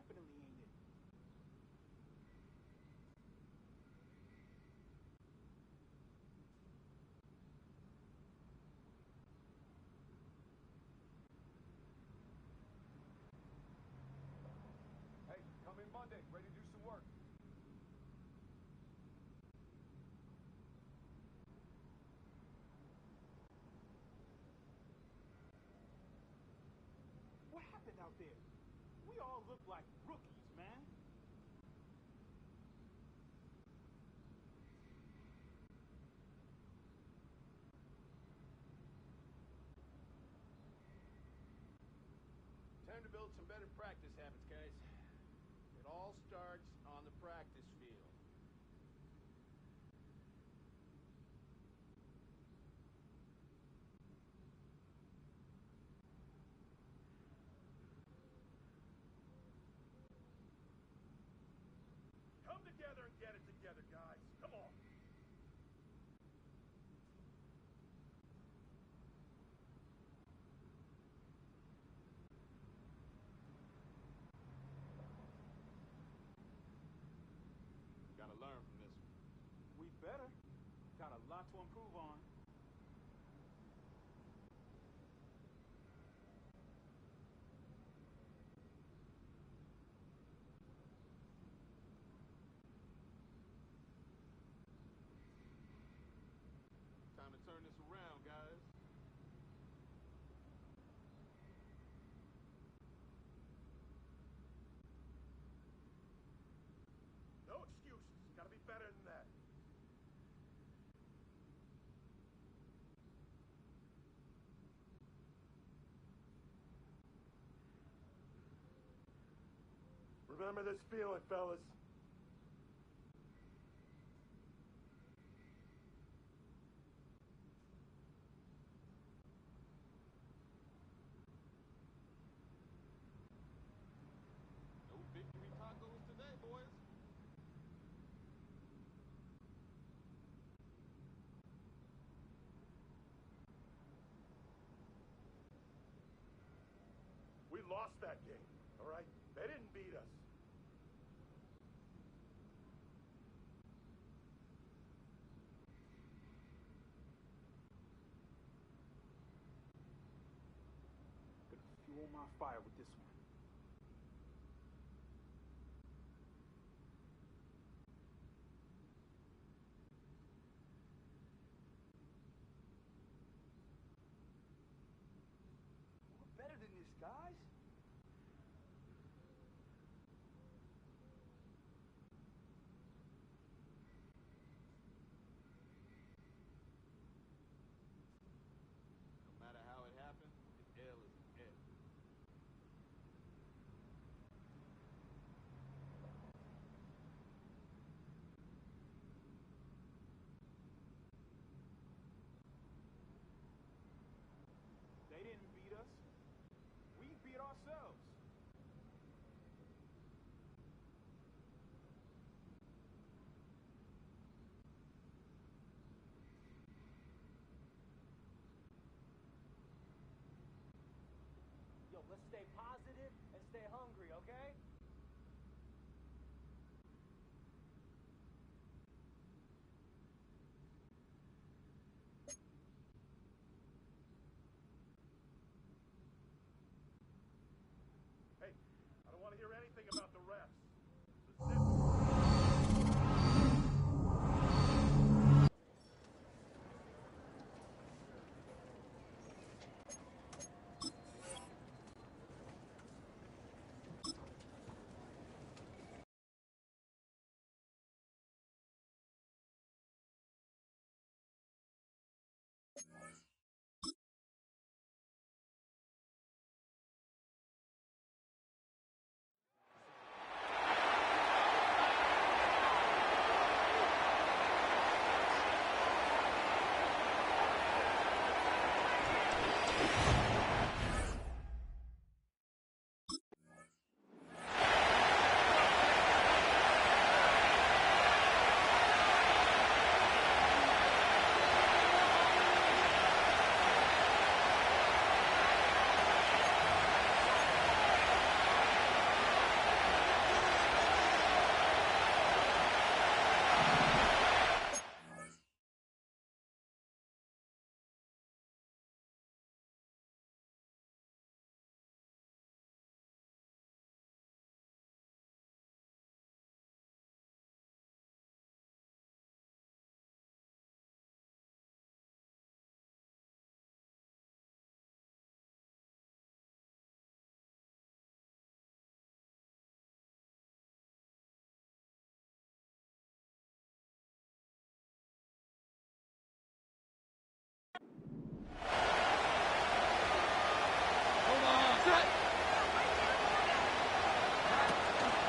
definitely ain't it. Hey, come in Monday, ready to do some work. What happened out there? We all look like rookies, man. Time to build some better practice habits, guys. It all starts on the practice field. Come together and get it together, guys. Come on. Gotta learn from this one. We better. Got a lot to improve on. Time to turn this around, guys. No excuses. Gotta be better than that. Remember this feeling, fellas. No victory tacos today, boys. We lost that game, all right? They didn't beat us. Gonna fuel my fire with this one. We're better than this, guys. No matter how it happened, an L is an L. They didn't beat us. We beat ourselves. Yo, let's stay positive and stay hungry, okay? Hey, I don't want to hear anything about the refs. So zip.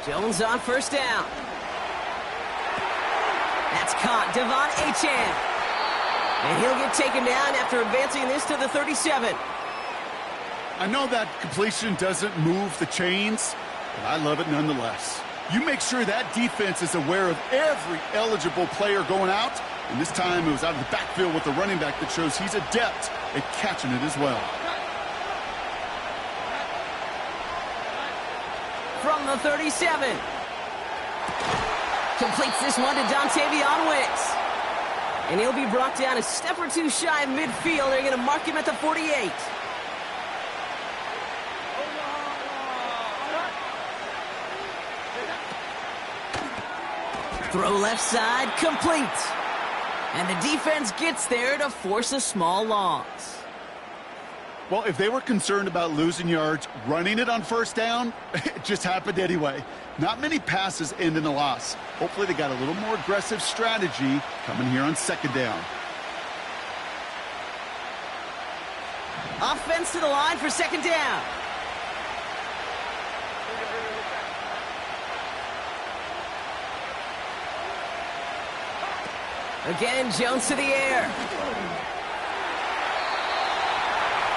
Jones on first down. That's caught. Devon Achane. And he'll get taken down after advancing this to the 37. I know that completion doesn't move the chains, but I love it nonetheless. You make sure that defense is aware of every eligible player going out, and this time it was out of the backfield with the running back that shows he's adept at catching it as well. From the 37. Completes this one to Dontavion Wicks. And he'll be brought down a step or two shy of midfield. They're going to mark him at the 48. Throw left side, complete. And the defense gets there to force a small loss. Well, if they were concerned about losing yards, running it on first down, it just happened anyway. Not many passes end in a loss. Hopefully they got a little more aggressive strategy coming here on second down. Offense to the line for second down. Again, Jones to the air.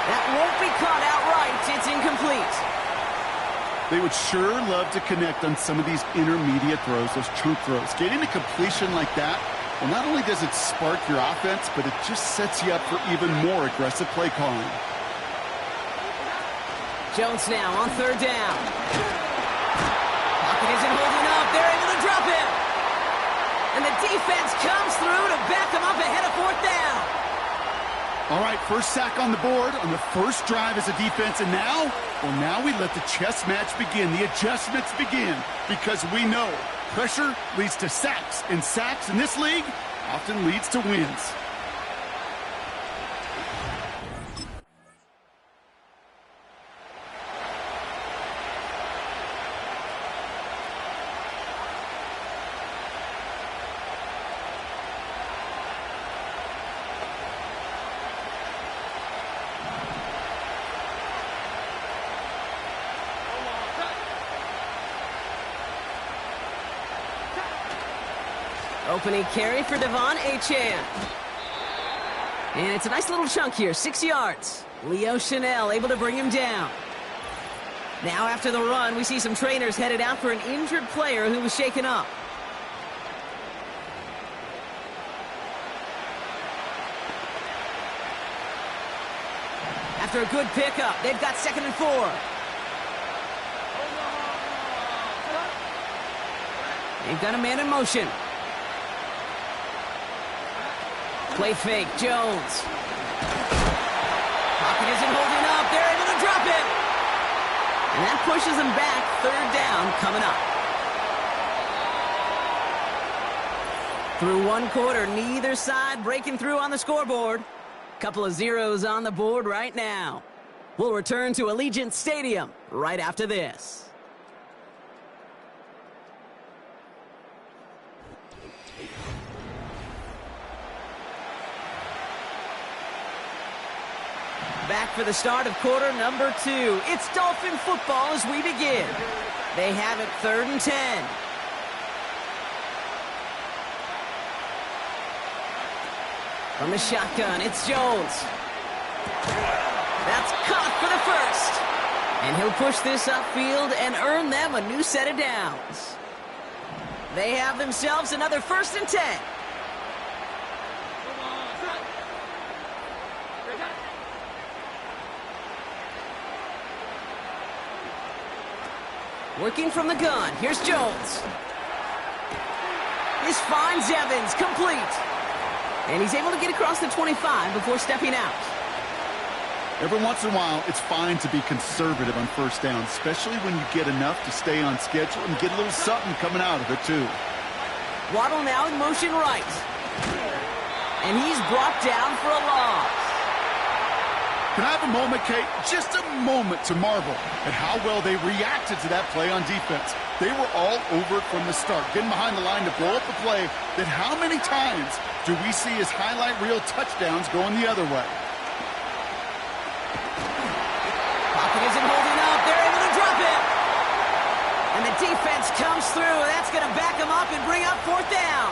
That won't be caught outright. It's incomplete. They would sure love to connect on some of these intermediate throws, those chunk throws. Getting a completion like that, well, not only does it spark your offense, but it just sets you up for even more aggressive play calling. Jones now on third down. Pocket isn't holding up. They're able to drop him. And the defense comes through to back him up ahead of fourth down. All right, first sack on the board on the first drive as a defense, and now we let the chess match begin, the adjustments begin, because we know pressure leads to sacks, and sacks in this league often leads to wins. Opening carry for Devon Achane. And it's a nice little chunk here, 6 yards. Leo Chanel able to bring him down. Now after the run, we see some trainers headed out for an injured player who was shaken up. After a good pickup, they've got 2nd and 4. They've got a man in motion. Play fake, Jones. Pocket isn't holding up. They're able to drop him. And that pushes them back. Third down coming up. Through one quarter, neither side breaking through on the scoreboard. Couple of zeros on the board right now. We'll return to Allegiant Stadium right after this. Back for the start of quarter number 2. It's Dolphin football as we begin. They have it 3rd and 10. From the shotgun, it's Jones. That's caught for the first. And he'll push this upfield and earn them a new set of downs. They have themselves another 1st and 10. Working from the gun, here's Jones. This finds Evans, complete. And he's able to get across the 25 before stepping out. Every once in a while, it's fine to be conservative on first down, especially when you get enough to stay on schedule and get a little something coming out of it, too. Waddle now in motion right. And he's brought down for a loss. Can I have a moment, Kate? Just a moment to marvel at how well they reacted to that play on defense. They were all over it from the start, getting behind the line to blow up the play that how many times do we see as highlight reel touchdowns going the other way? Pocket isn't holding up. They're able to drop it. And the defense comes through. That's going to back them up and bring up 4th down.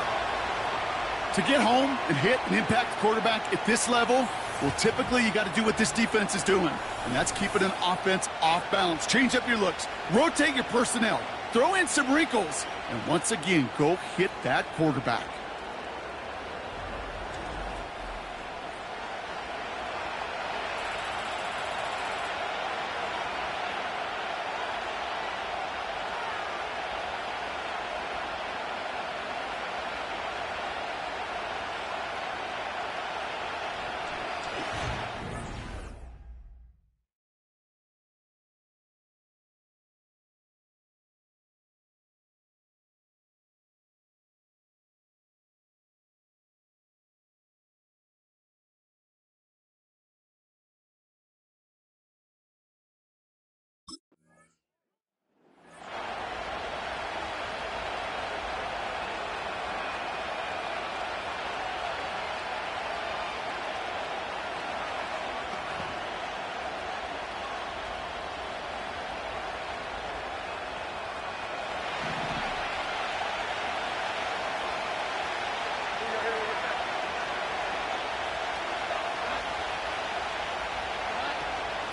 To get home and hit and impact the quarterback at this level, well, typically you got to do what this defense is doing, and that's keeping an offense off balance. Change up your looks, rotate your personnel, throw in some wrinkles, and once again, go hit that quarterback.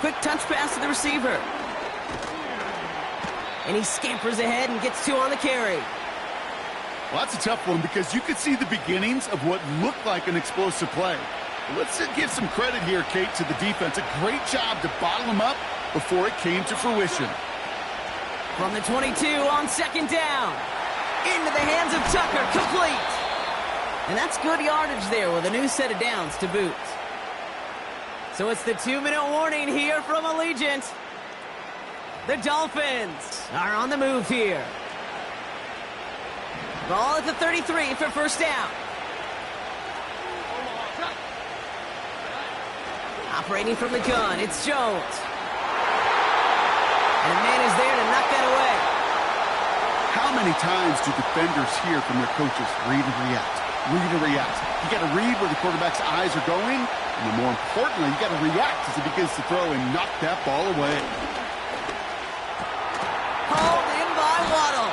Quick touch pass to the receiver. And he scampers ahead and gets 2 on the carry. Well, that's a tough one because you could see the beginnings of what looked like an explosive play. Let's give some credit here, Kate, to the defense. A great job to bottle them up before it came to fruition. From the 22 on 2nd down. Into the hands of Tucker, complete. And that's good yardage there with a new set of downs to boot. So it's the 2-minute warning here from Allegiant. The Dolphins are on the move here. Ball at the 33 for 1st down. Operating from the gun, it's Jones. And a man is there to knock that away. How many times do defenders hear from their coaches, read and react, read and react? You got to read where the quarterback's eyes are going, and then more importantly, you got to react as he begins to throw and knock that ball away. Hauled in by Waddle.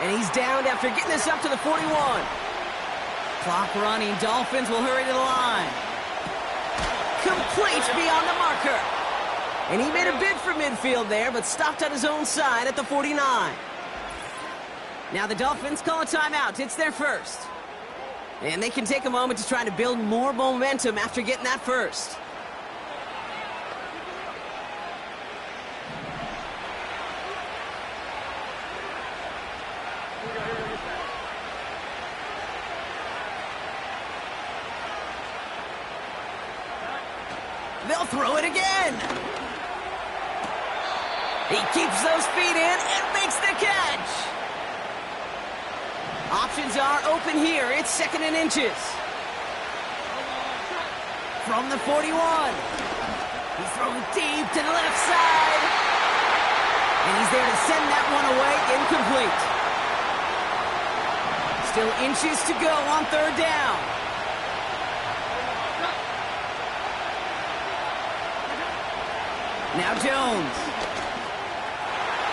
And he's downed after getting this up to the 41. Clock running, Dolphins will hurry to the line. Complete beyond the marker. And he made a bid for midfield there, but stopped on his own side at the 49. Now the Dolphins call a timeout. It's their first. And they can take a moment to try to build more momentum after getting that first. They'll throw it again. He keeps those feet in and makes the catch. Options are open here. It's 2nd and inches. From the 41. He's throwing deep to the left side. And he's there to send that one away, incomplete. Still inches to go on 3rd down. Now Jones.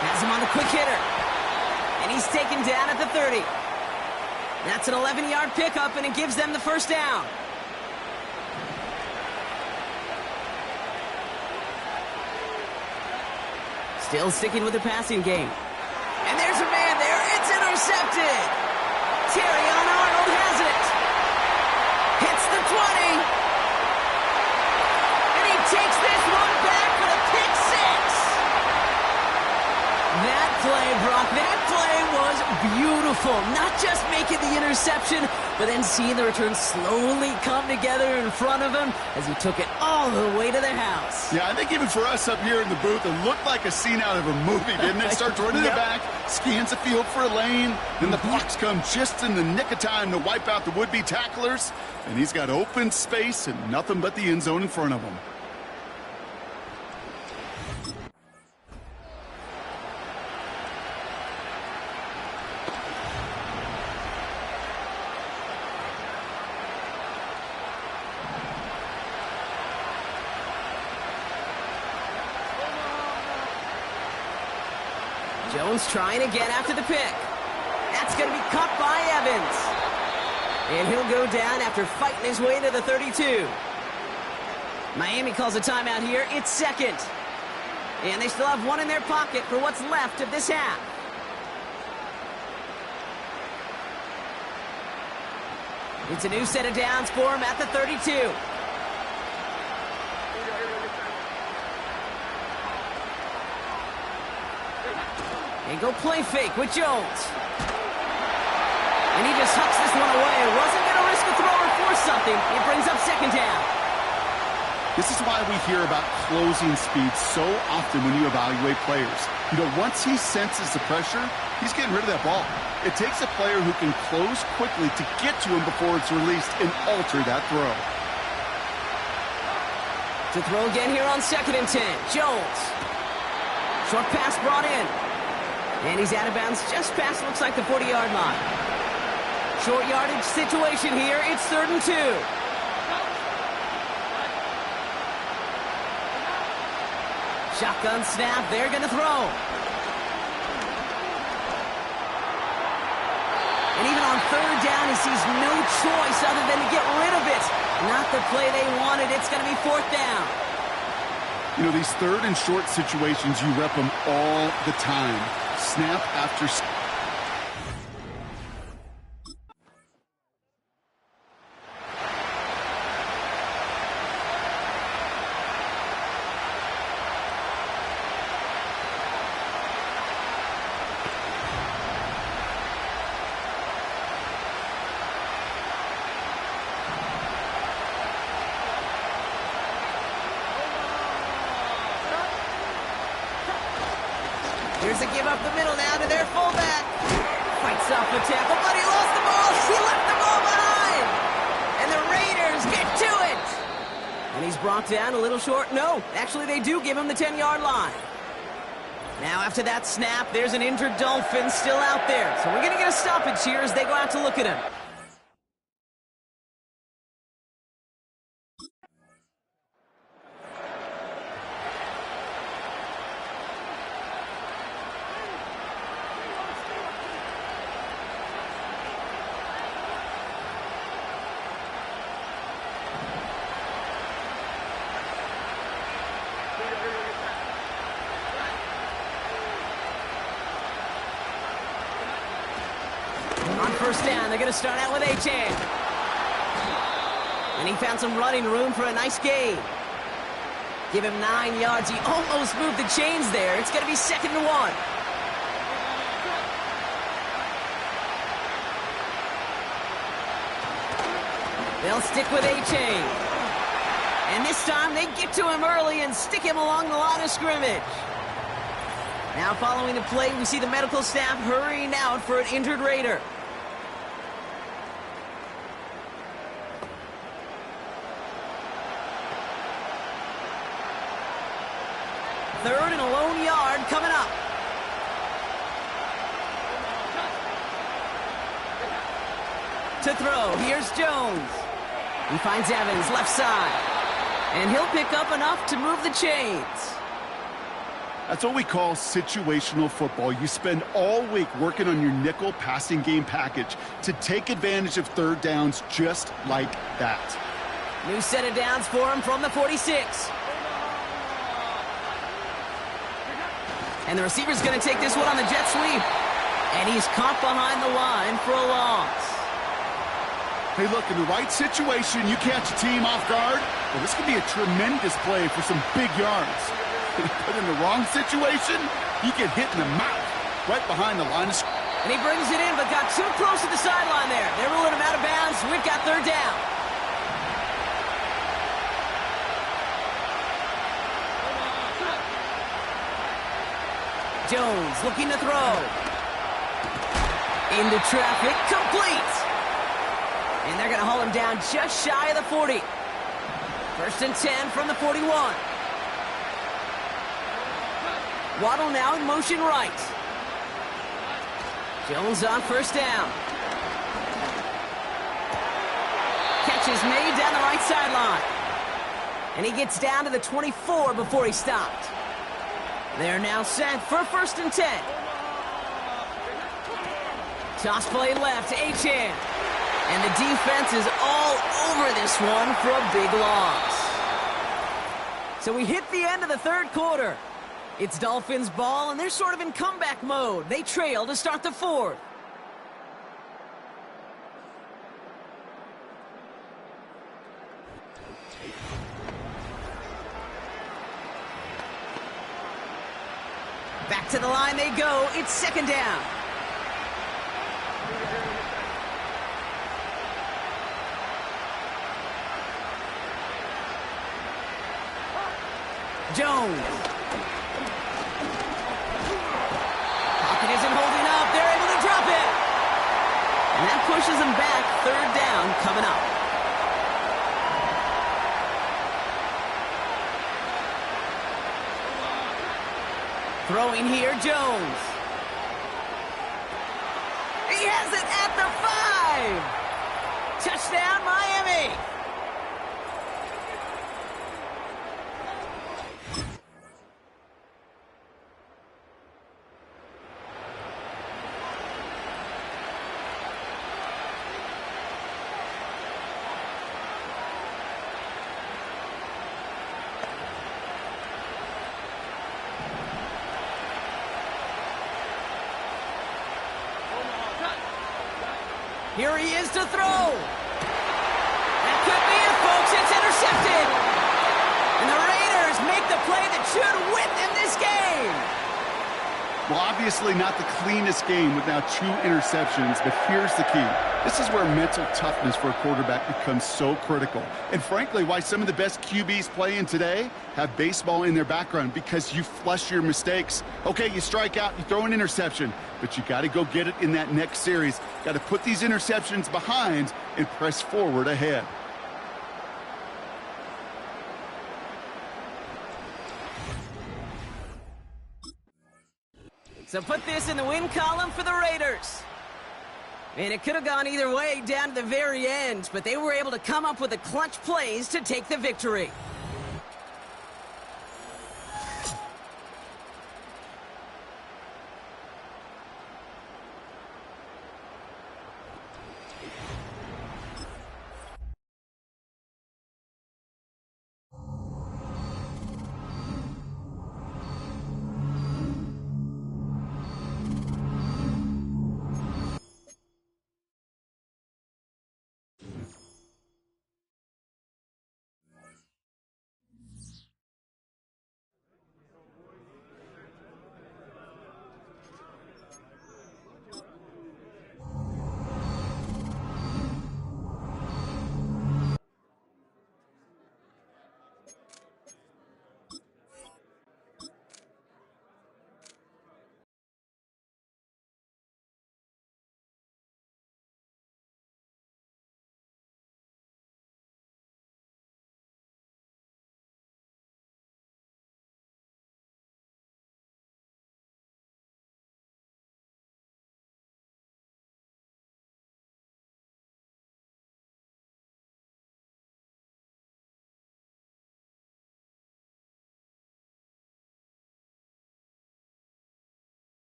Has him on the quick hitter. And he's taken down at the 30. That's an 11-yard pickup, and it gives them the 1st down. Still sticking with the passing game. And there's a man there. It's intercepted. Terrion Arnold has it. Hits the 20. And he takes this one back for the pick 6. That play, Brock, that play was beautiful. Not just making the interception, but then seeing the return slowly come together in front of him as he took it all the way to the house. Yeah, I think even for us up here in the booth, it looked like a scene out of a movie, didn't it? Starts running it back, scans the field for a lane, then the blocks come just in the nick of time to wipe out the would-be tacklers, and he's got open space and nothing but the end zone in front of him. Jones trying again after the pick. That's going to be caught by Evans. And he'll go down after fighting his way to the 32. Miami calls a timeout here. It's second. And they still have one in their pocket for what's left of this half. It's a new set of downs for him at the 32. And go play fake with Jones. And he just hucks this one away. Wasn't going to risk a throw or force something. It brings up second down. This is why we hear about closing speed so often when you evaluate players. You know, once he senses the pressure, he's getting rid of that ball. It takes a player who can close quickly to get to him before it's released and alter that throw. To throw again here on 2nd and 10. Jones. Short pass brought in. And he's out of bounds just past, looks like, the 40-yard line. Short yardage situation here. It's 3rd and 2. Shotgun snap. They're going to throw. And even on 3rd down, he sees no choice other than to get rid of it. Not the play they wanted. It's going to be 4th down. You know, these 3rd and short situations, you rep them all the time. Snap after snap. Here's a give up the middle now to their fullback. Fights off a tackle, but he lost the ball. He left the ball behind. And the Raiders get to it. And he's brought down a little short. No, actually they do give him the 10-yard line. Now after that snap, there's an injured Dolphin still out there. So we're going to get a stoppage here as they go out to look at him. On 1st down, they're going to start out with Achane. And he found some running room for a nice gain. Give him 9 yards. He almost moved the chains there. It's going to be 2nd and 1. They'll stick with Achane. And this time they get to him early and stick him along the line of scrimmage. Now following the play, we see the medical staff hurrying out for an injured Raider. 3rd and a lone yard coming up. To throw, here's Jones. He finds Evans left side. And he'll pick up enough to move the chains. That's what we call situational football. You spend all week working on your nickel passing game package to take advantage of 3rd downs just like that. New set of downs for him from the 46. And the receiver's going to take this one on the jet sweep. And he's caught behind the line for a loss. Hey, look, in the right situation, you catch a team off guard. Well, this could be a tremendous play for some big yards. But in the wrong situation, you get hit in the mouth right behind the line of scrimmage. And he brings it in, but got too close to the sideline there. They're ruling him out of bounds. We've got 3rd down. Jones looking to throw. Into traffic, complete. And they're going to haul him down just shy of the 40. 1st and 10 from the 41. Waddle now in motion right. Jones on 1st down. Catch is made down the right sideline. And he gets down to the 24 before he stopped. They're now set for 1st and 10. Toss play left, Achane. And the defense is all over this one for a big loss. So we hit the end of the third quarter. It's Dolphins ball, and they're sort of in comeback mode. They trail to start the fourth. Back to the line they go. It's second down. Jones. Pocket isn't holding up. They're able to drop it. And that pushes them back. Third down coming up. Throwing here, Jones. He has it at the 5. Touchdown, Miami. Here he is to throw. That could be it, folks. It's intercepted. And the Raiders make the play that should win them this game. Well, obviously not the cleanest game with now 2 interceptions, but here's the key. This is where mental toughness for a quarterback becomes so critical. And frankly, why some of the best QBs playing today have baseball in their background, because you flush your mistakes. Okay, you strike out, you throw an interception, but you got to go get it in that next series. Got to put these interceptions behind and press forward ahead. So put this in the win column for the Raiders. And it could have gone either way down to the very end, but they were able to come up with the clutch plays to take the victory.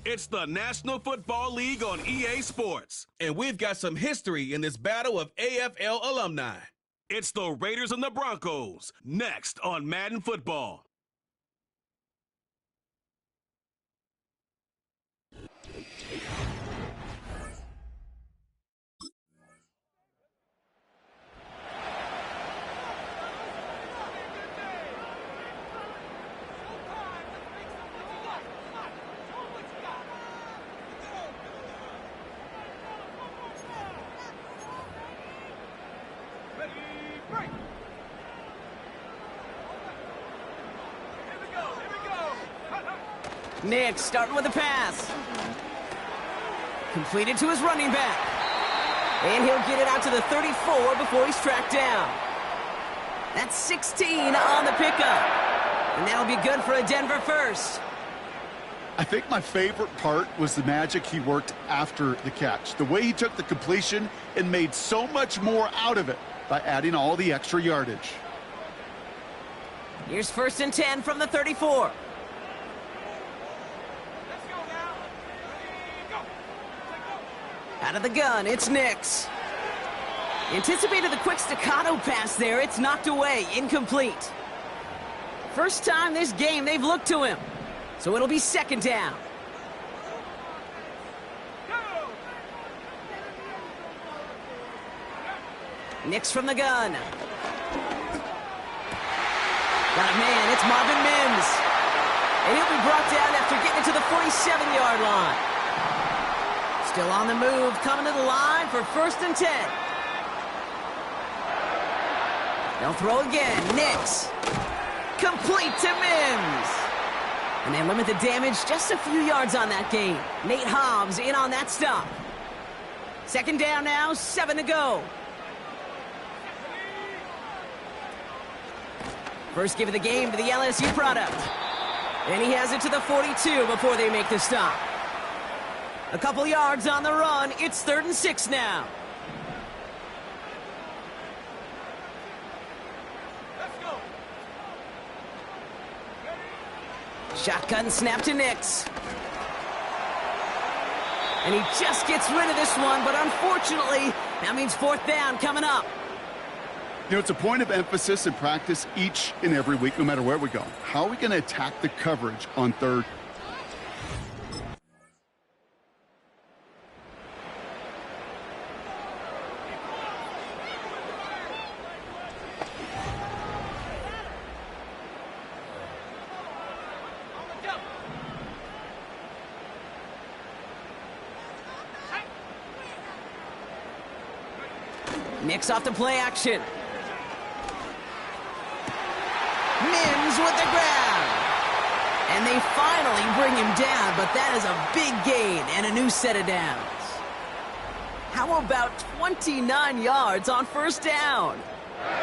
It's the National Football League on EA Sports, and we've got some history in this battle of AFL alumni. It's the Raiders and the Broncos, next on Madden Football. Nick starting with the pass. Completed to his running back. And he'll get it out to the 34 before he's tracked down. That's 16 on the pickup. And that'll be good for a Denver first. I think my favorite part was the magic he worked after the catch. The way he took the completion and made so much more out of it by adding all the extra yardage. Here's 1st and 10 from the 34. Out of the gun, it's Nix. Anticipated the quick staccato pass there. It's knocked away, incomplete. First time this game they've looked to him. So it'll be 2nd down. Nix from the gun. Got a man, it's Marvin Mims. And he'll be brought down after getting it to the 47-yard line. Still on the move, coming to the line for 1st and 10. They'll throw again. Nix. Complete to Mims. And they limit the damage just a few yards on that gain. Nate Hobbs in on that stop. 2nd down now, 7 to go. First give of the game to the LSU product. And he has it to the 42 before they make the stop. A couple yards on the run. It's 3rd and 6 now. Let's go. Shotgun snap to Nix. And he just gets rid of this one, but unfortunately, that means 4th down coming up. You know, it's a point of emphasis in practice each and every week, no matter where we go. How are we going to attack the coverage on 3rd? Nix off the play action. Mims with the grab. And they finally bring him down, but that is a big gain and a new set of downs. How about 29 yards on 1st down?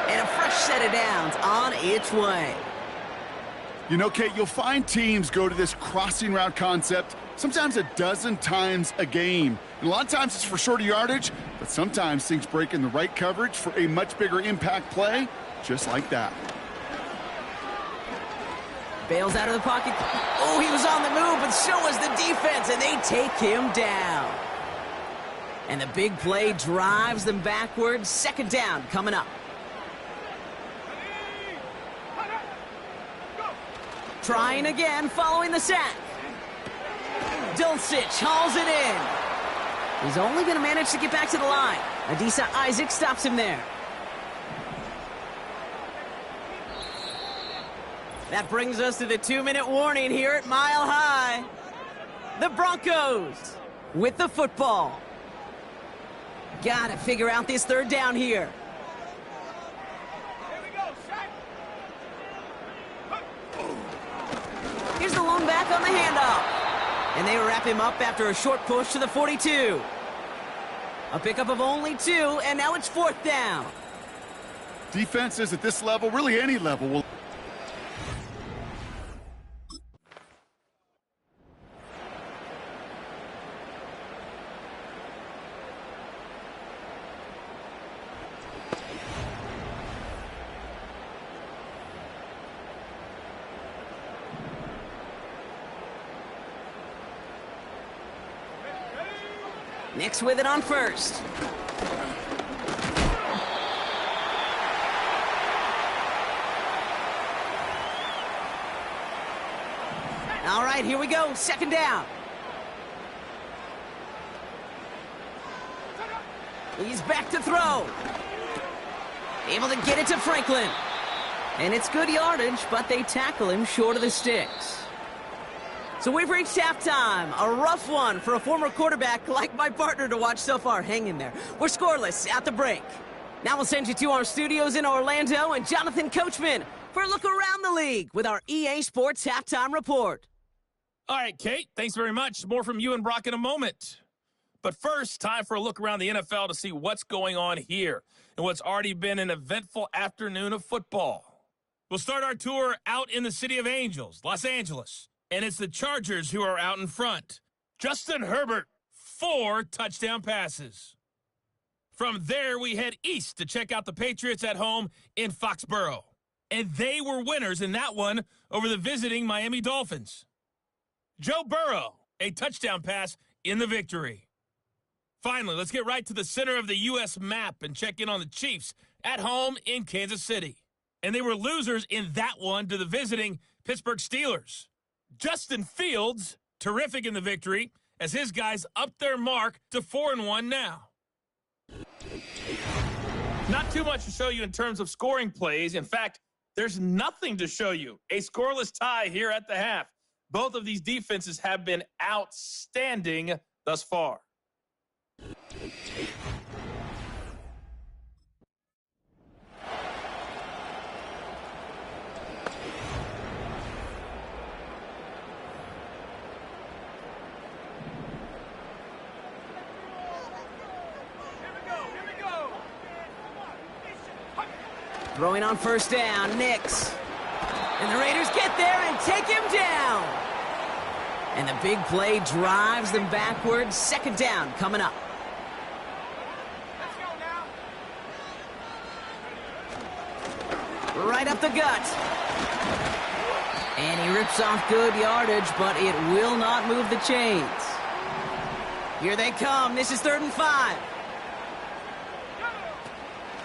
And a fresh set of downs on its way. You know, Kate, you'll find teams go to this crossing route concept sometimes a dozen times a game. And a lot of times it's for shorter yardage, but sometimes things break in the right coverage for a much bigger impact play, just like that. Bails out of the pocket. Oh, he was on the move, but so was the defense, and they take him down. And the big play drives them backwards. 2nd down coming up. Trying again following the sack. Dulcich hauls it in. He's only going to manage to get back to the line. Adisa Isaac stops him there. That brings us to the 2-minute warning here at Mile High. The Broncos with the football. Gotta figure out this 3rd down here. Here we go, Shaq. Here's the lone back on the handoff. And they wrap him up after a short push to the 42. A pickup of only 2, and now it's 4th down. Defenses at this level, really any level, will... Nix with it on first. All right, here we go. Second down. He's back to throw. Able to get it to Franklin. And it's good yardage, but they tackle him short of the sticks. So we've reached halftime. A rough one for a former quarterback like my partner to watch so far. Hang in there. We're scoreless at the break. Now we'll send you to our studios in Orlando and Jonathan Coachman for a look around the league with our EA Sports Halftime Report. All right, Kate, thanks very much. More from you and Brock in a moment. But first, time for a look around the NFL to see what's going on here and what's already been an eventful afternoon of football. We'll start our tour out in the city of Angels, Los Angeles, and it's the Chargers who are out in front. Justin Herbert, 4 touchdown passes. From there, we head east to check out the Patriots at home in Foxborough. And they were winners in that one over the visiting Miami Dolphins. Joe Burrow, a touchdown pass in the victory. Finally, let's get right to the center of the U.S. map and check in on the Chiefs at home in Kansas City. And they were losers in that one to the visiting Pittsburgh Steelers. Justin Fields, terrific in the victory, as his guys upped their mark to 4-1 now. Not too much to show you in terms of scoring plays. In fact, there's nothing to show you. A scoreless tie here at the half. Both of these defenses have been outstanding thus far. Throwing on first down, Nix. And the Raiders get there and take him down. And the big play drives them backwards. Second down coming up. Let's go now. Right up the gut. And he rips off good yardage, but it will not move the chains. Here they come. This is 3rd and 5.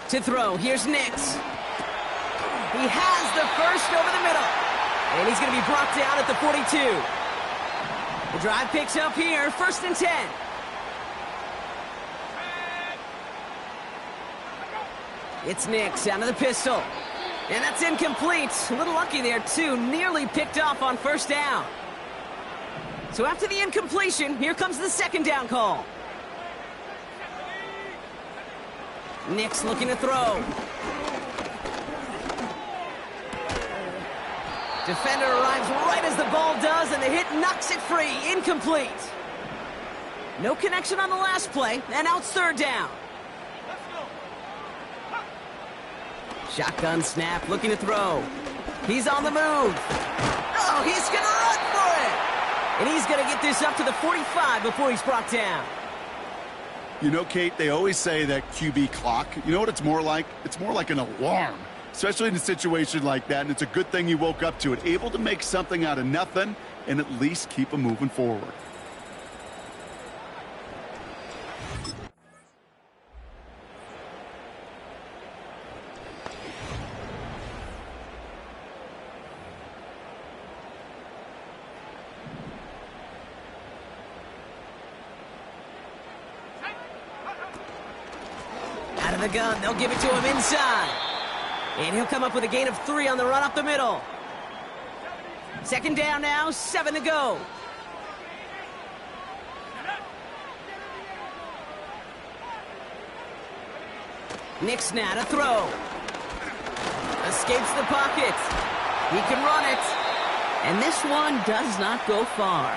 To throw, here's Nix. He has the first over the middle. And he's going to be brought down at the 42. The drive picks up here, 1st and 10. It's Nix out of the pistol. And that's incomplete. A little lucky there, too. Nearly picked off on first down. So after the incompletion, here comes the 2nd down call. Nix looking to throw. Defender arrives right as the ball does, and the hit knocks it free. Incomplete. No connection on the last play, and now it's 3rd down. Shotgun snap, looking to throw. He's on the move. Oh, he's going to run for it. And he's going to get this up to the 45 before he's brought down. You know, Kate, they always say that QB clock. You know what it's more like? It's more like an alarm, especially in a situation like that. And it's a good thing you woke up to it, able to make something out of nothing and at least keep them moving forward. Out of the gun, they'll give it to him inside. And he'll come up with a gain of 3 on the run up the middle. 2nd down now, 7 to go. Nix now to throw. Escapes the pocket. He can run it. And this one does not go far.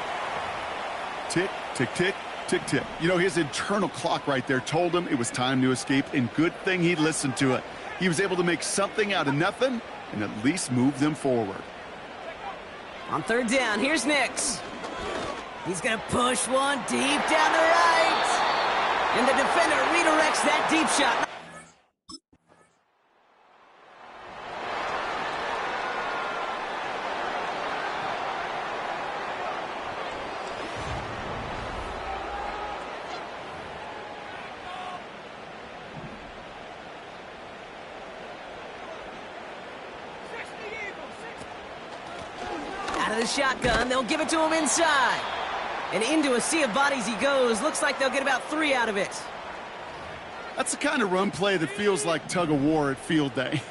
Tick, tick, tick, tick, tick. You know, his internal clock right there told him it was time to escape, and good thing he listened to it. He was able to make something out of nothing and at least move them forward. On 3rd down, here's Nix. He's going to push one deep down the right. And the defender redirects that deep shot. of the shotgun. They'll give it to him inside. And into a sea of bodies he goes. Looks like they'll get about 3 out of it. That's the kind of run play that feels like tug of war at field day.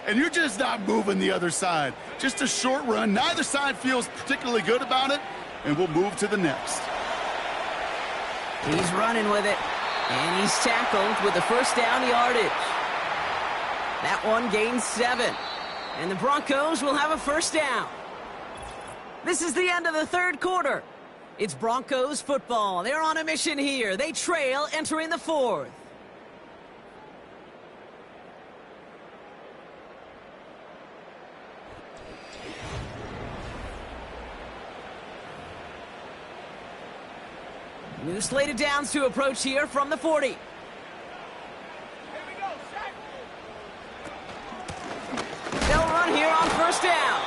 And you're just not moving the other side. Just a short run. Neither side feels particularly good about it. And we'll move to the next. He's running with it. And he's tackled with the first down yardage. That one gains 7. And the Broncos will have a first down. This is the end of the third quarter. It's Broncos football. They're on a mission here. They trail entering the fourth. New slate of downs to approach here from the 40. Here we go, sack. They'll run here on first down.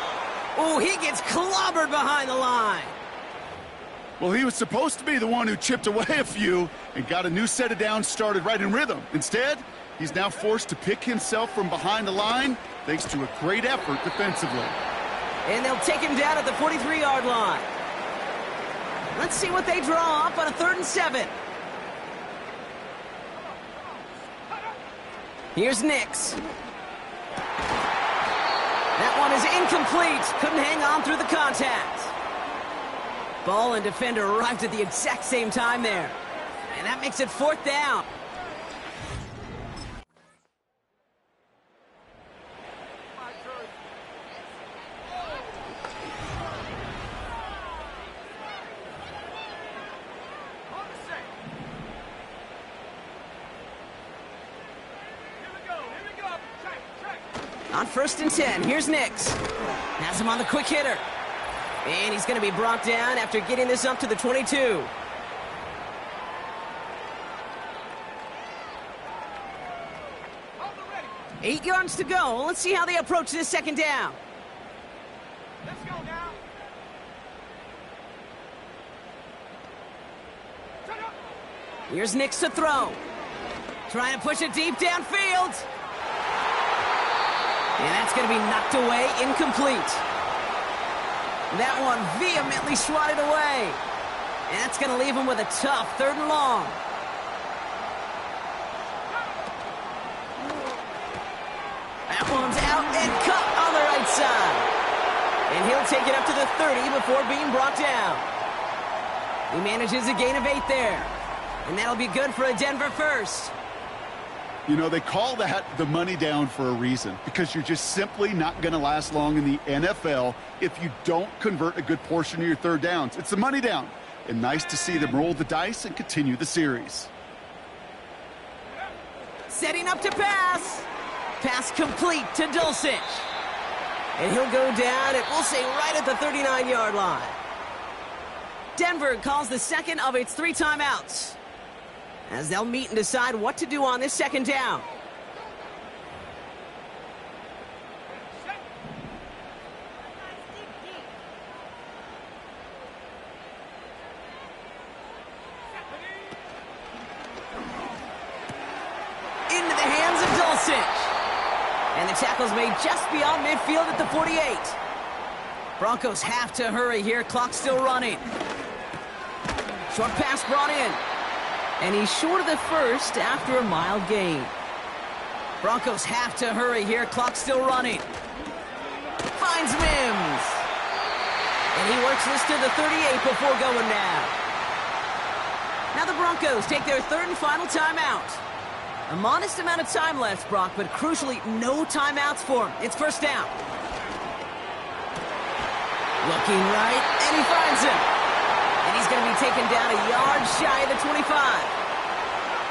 Oh, he gets clobbered behind the line. Well, he was supposed to be the one who chipped away a few and got a new set of downs started right in rhythm. Instead, he's now forced to pick himself from behind the line thanks to a great effort defensively. And they'll take him down at the 43-yard line. Let's see what they draw up on a 3rd and 7. Here's Nix. That one is incomplete. Couldn't hang on through the contact. Ball and defender arrived at the exact same time there. And that makes it 4th down. On 1st and 10, here's Nix. Has him on the quick hitter. And he's going to be brought down after getting this up to the 22. Eight yards to go. Let's see how they approach this second down. Let's go now. Shut up. Here's Nix to throw. Trying to push it deep downfield. And that's going to be knocked away, incomplete. That one vehemently swatted away. And that's going to leave him with a tough 3rd and long. That one's out and cut on the right side. And he'll take it up to the 30 before being brought down. He manages a gain of 8 there. And that'll be good for a Denver first. You know, they call that the money down for a reason, because you're just simply not going to last long in the NFL if you don't convert a good portion of your 3rd downs. It's the money down. And nice to see them roll the dice and continue the series. Setting up to pass. Pass complete to Dulcich. And he'll go down, and we'll say right at the 39-yard line. Denver calls the second of its 3 timeouts, as they'll meet and decide what to do on this second down. Into the hands of Dulcich. And the tackle's made just beyond midfield at the 48. Broncos have to hurry here. Clock still running. Short pass brought in. And he's short of the first after a mild gain. Broncos have to hurry here. Clock still running. Finds Mims. And he works this to the 38 before going down. Now the Broncos take their 3rd and final timeout. A modest amount of time left, Brock, but crucially no timeouts for him. It's first down. Looking right, and he finds him. And he's going to be taken down a yard shy of the 25.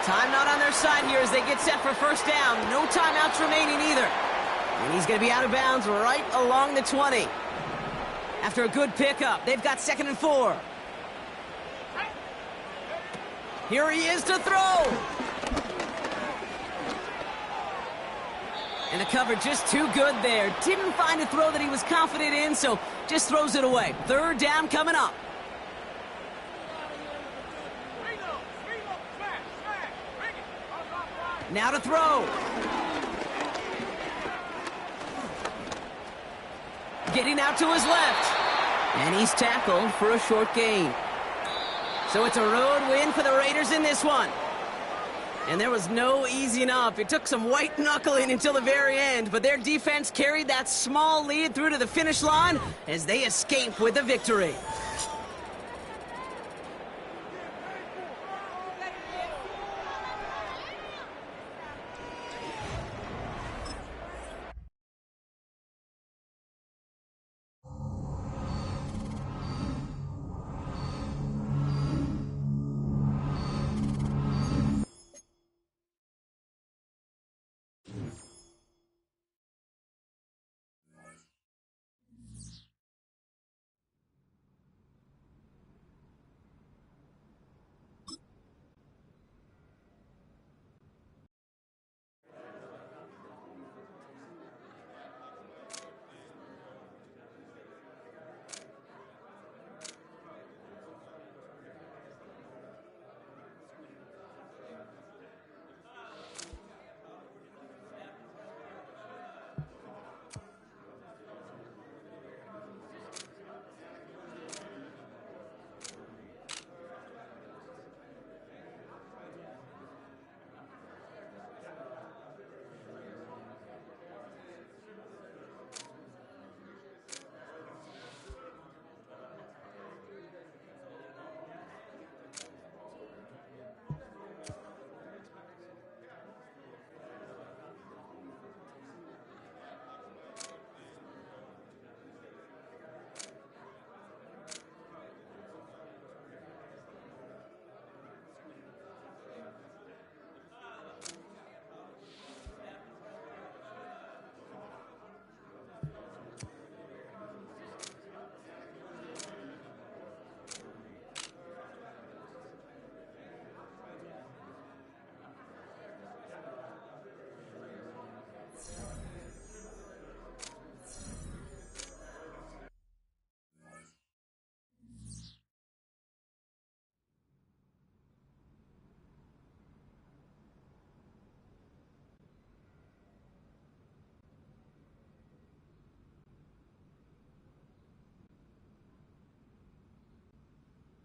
Time not on their side here as they get set for first down. No timeouts remaining either. And he's going to be out of bounds right along the 20. After a good pickup, they've got 2nd and 4. Here he is to throw. And the cover just too good there. Didn't find a throw that he was confident in, so just throws it away. 3rd down coming up. Now to throw. Getting out to his left. And he's tackled for a short gain. So it's a road win for the Raiders in this one. And there was no easing up. It took some white knuckling until the very end, but their defense carried that small lead through to the finish line as they escape with the victory.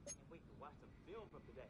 Can't wait to watch some film from today.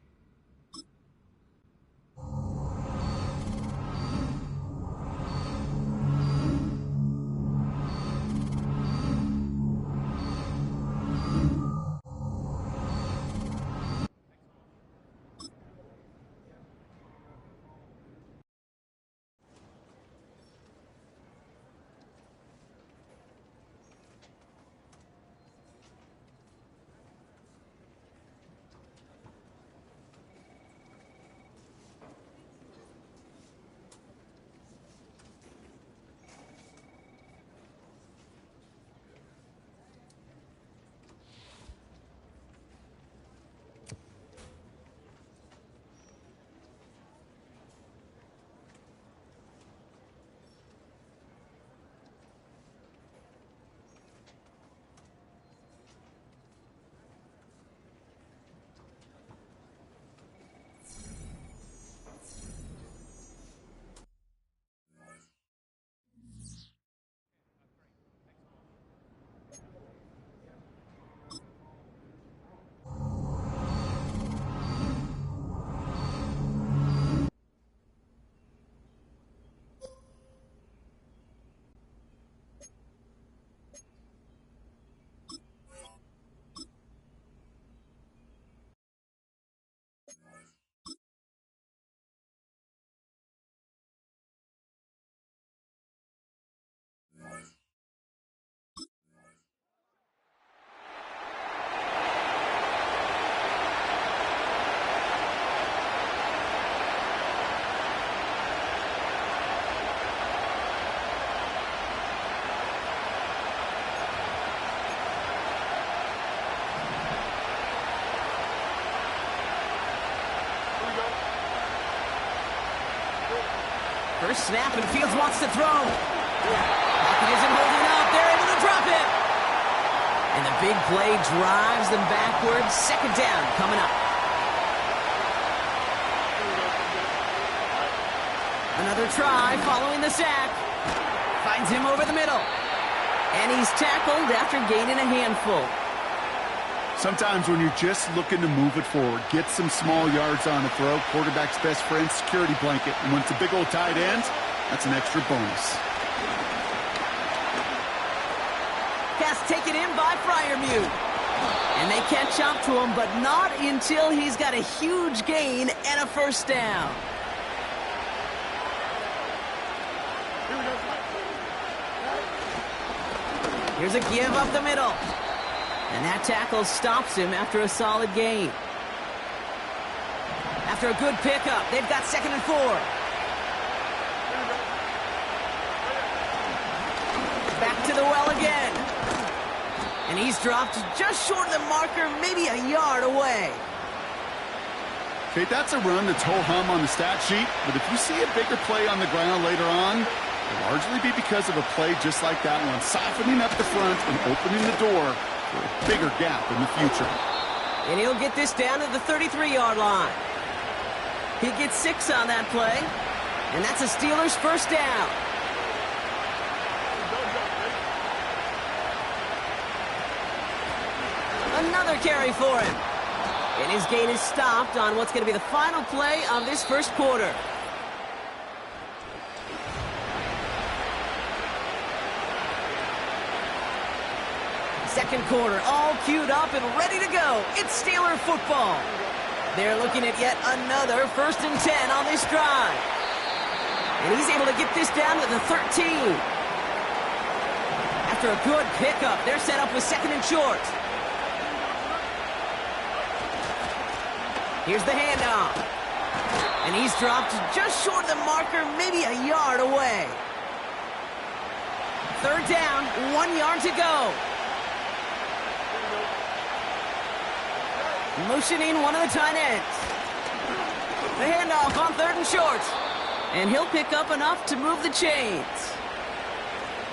First snap, and Fields wants to throw. Pocket isn't holding up. They're able to drop it. And the big play drives them backwards. Second down coming up. Another try following the sack. Finds him over the middle. And he's tackled after gaining a handful. Sometimes when you're just looking to move it forward, get some small yards on a throw, quarterback's best friend, security blanket. And when it's a big old tight end, that's an extra bonus. Pass taken in by Fryermuth. And they catch up to him, but not until he's got a huge gain and a first down. Here's a give up the middle. And that tackle stops him after a solid gain. After a good pickup, they've got 2nd and 4. Back to the well again. And he's dropped just short of the marker, maybe a yard away. Okay, that's a run that's ho-hum on the stat sheet, but if you see a bigger play on the ground later on, it'll largely be because of a play just like that one, softening up the front and opening the door for a bigger gap in the future. And he'll get this down to the 33-yard line. He gets 6 on that play, and that's a Steelers first down. Another carry for him. And his gain is stopped on what's going to be the final play of this first quarter. Second quarter, all queued up and ready to go. It's Steeler football. They're looking at yet another 1st and 10 on this drive. And he's able to get this down to the 13. After a good pickup, they're set up with 2nd and short. Here's the handoff. And he's dropped just short of the marker, maybe a yard away. 3rd down, 1 yard to go. Motioning one of the tight ends. The handoff on 3rd and short. And he'll pick up enough to move the chains.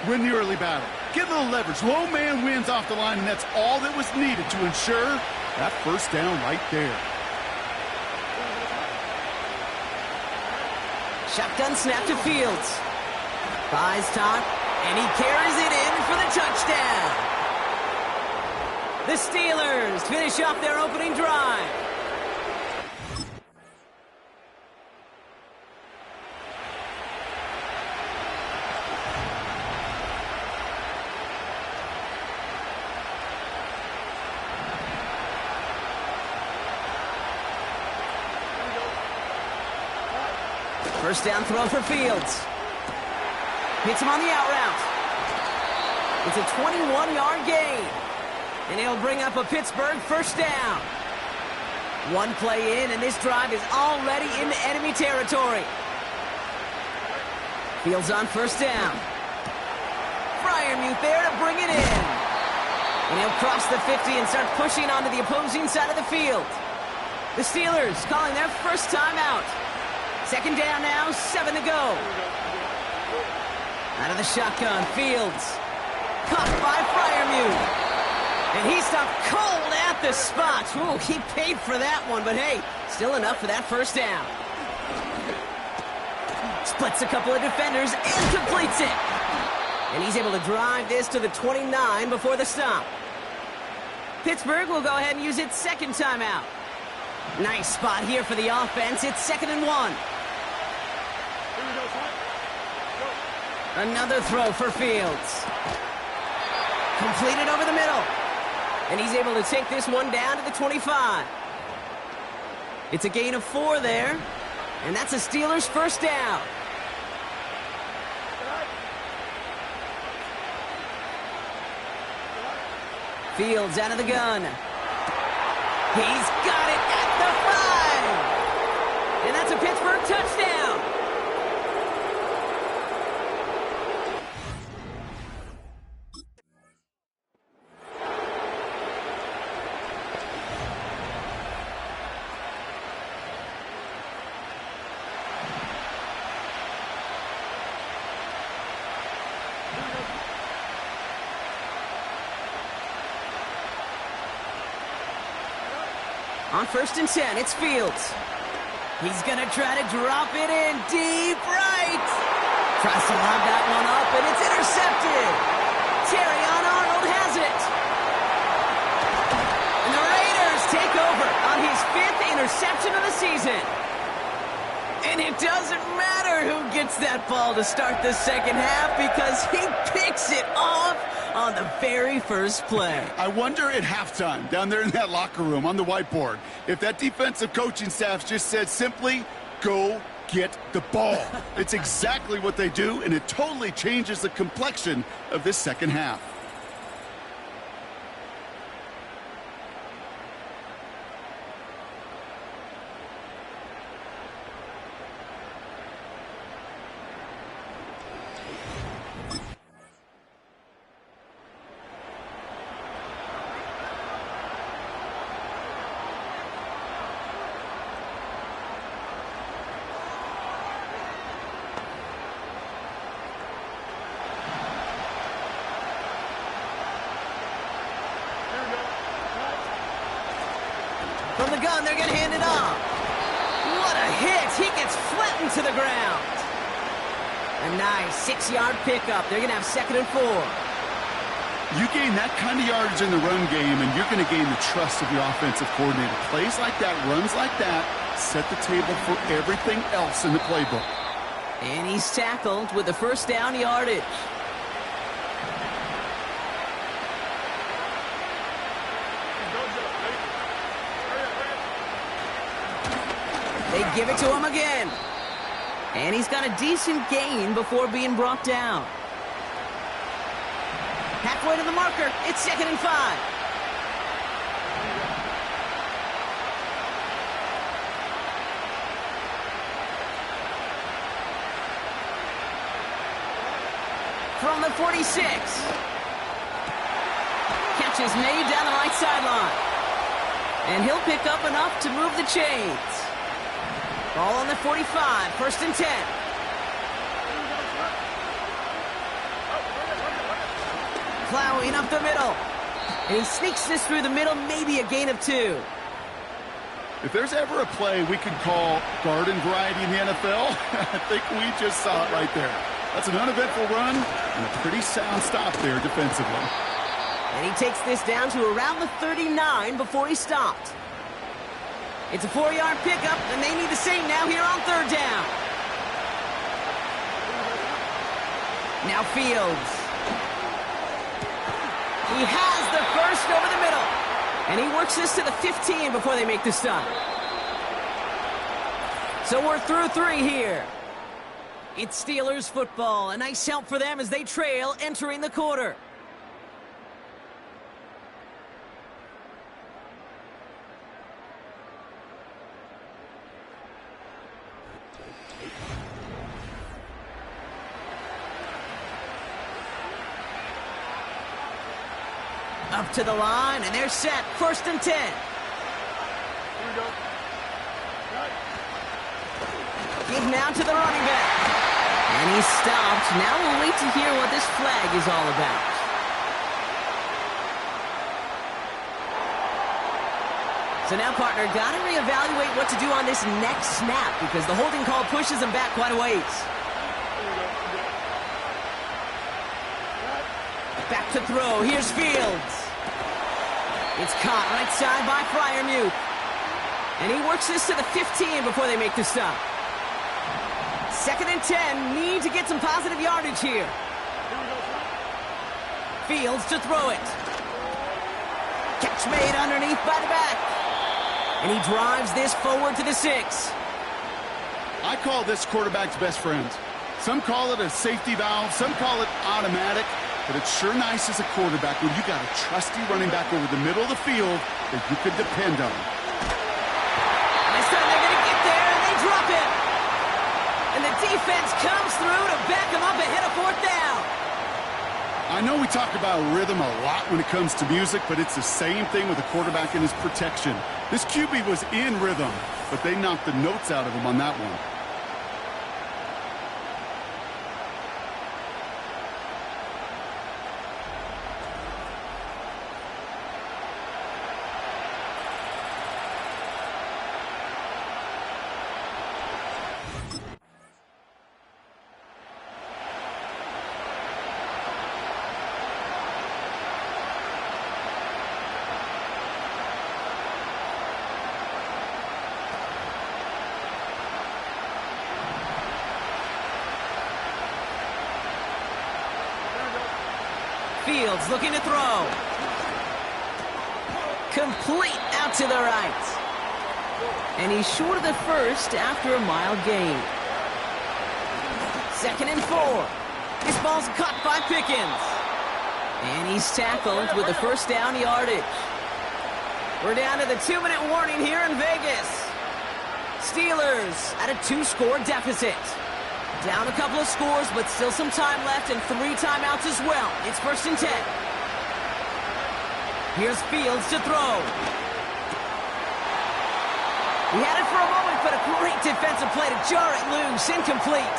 Win the early battle. Get a little leverage. Low man wins off the line, and that's all that was needed to ensure that first down right there. Shotgun snap to Fields. Buys time, and he carries it in for the touchdown. The Steelers finish off their opening drive. First down throw for Fields. Hits him on the out route. It's a 21-yard gain. And he'll bring up a Pittsburgh first down. One play in, and this drive is already into enemy territory. Fields on first down. Fryermuth there to bring it in. And he'll cross the 50 and start pushing onto the opposing side of the field. The Steelers calling their first timeout. 2nd down now, 7 to go. Out of the shotgun, Fields. Caught by Fryermuth. And he stopped cold at the spot. Ooh, he paid for that one, but hey, still enough for that first down. Splits a couple of defenders and completes it. And he's able to drive this to the 29 before the stop. Pittsburgh will go ahead and use its 2nd timeout. Nice spot here for the offense. It's 2nd and 1. Another throw for Fields. Completed over the middle. And he's able to take this one down to the 25. It's a gain of 4 there. And that's a Steelers first down. Fields out of the gun. He's got it at the 5. And that's a Pittsburgh touchdown. On 1st and 10, it's Fields. He's going to try to drop it in deep right. Tries to lob that one up, and it's intercepted. Terrion Arnold has it. And the 5th interception of the season. And it doesn't matter who gets that ball to start the second half because he picks it off on the very first play. I wonder at halftime, down there in that locker room on the whiteboard, if that defensive coaching staff just said simply, go get the ball. It's exactly what they do, and it totally changes the complexion of this second half. From the gun, they're going to hand it off. What a hit. He gets flattened to the ground. A nice 6-yard pickup. They're going to have 2nd and 4. You gain that kind of yardage in the run game, and you're going to gain the trust of your offensive coordinator. Plays like that, runs like that, set the table for everything else in the playbook. And he's tackled with the first down yardage. They give it to him again. And he's got a decent gain before being brought down. Halfway to the marker. It's 2nd and 5. From the 46. Catch is made down the right sideline. And he'll pick up enough to move the chains. Ball on the 45, 1st and 10. Plowing up the middle. And he sneaks this through the middle, maybe a gain of 2. If there's ever a play we could call garden variety in the NFL, I think we just saw it right there. That's an uneventful run and a pretty sound stop there defensively. And he takes this down to around the 39 before he stopped. It's a 4-yard pickup, and they need the same now here on 3rd down. Now Fields. He has the first over the middle. And he works this to the 15 before they make the stop. So we're through 3 here. It's Steelers football. A nice help for them as they trail entering the quarter. Up to the line, and they're set. 1st and 10. Give now to the running back. And he's stopped. Now we'll wait to hear what this flag is all about. So now, partner, got to reevaluate what to do on this next snap because the holding call pushes him back quite a ways. Back to throw. Here's Fields. It's caught right side by Freiermuth. And he works this to the 15 before they make the stop. 2nd and 10. Need to get some positive yardage here. Fields to throw it. Catch made underneath by the back. And he drives this forward to the 6. I call this quarterback's best friend. Some call it a safety valve. Some call it automatic. But it's sure nice as a quarterback when you got a trusty running back over the middle of the field that you can depend on. This time they're going to get there, and they drop it. And the defense comes through to back them up ahead of 4th down. I know we talk about rhythm a lot when it comes to music, but it's the same thing with a quarterback and his protection. This QB was in rhythm, but they knocked the notes out of him on that one. Fields looking to throw. Complete out to the right. And he's short of the first after a mile gain. 2nd and 4. This ball's caught by Pickens. And he's tackled with the first down yardage. We're down to the 2-minute warning here in Vegas. Steelers at a 2-score deficit. Down a couple of scores, but still some time left and 3 timeouts as well. It's 1st and 10. Here's Fields to throw. He had it for a moment, but a great defensive play to jar it loose. Incomplete.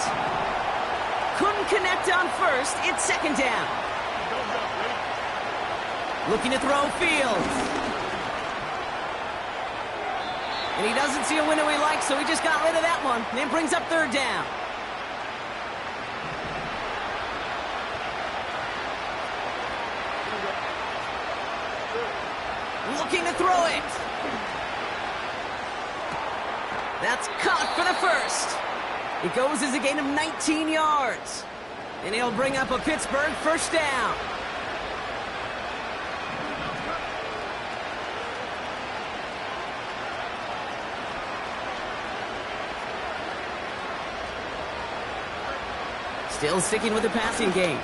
Couldn't connect on first. It's 2nd down. Looking to throw Fields. And he doesn't see a window he likes, so he just got rid of that one. And it brings up 3rd down. Looking to throw it. That's caught for the first. It goes as a gain of 19 yards. And he'll bring up a Pittsburgh 1st down. Still sticking with the passing game.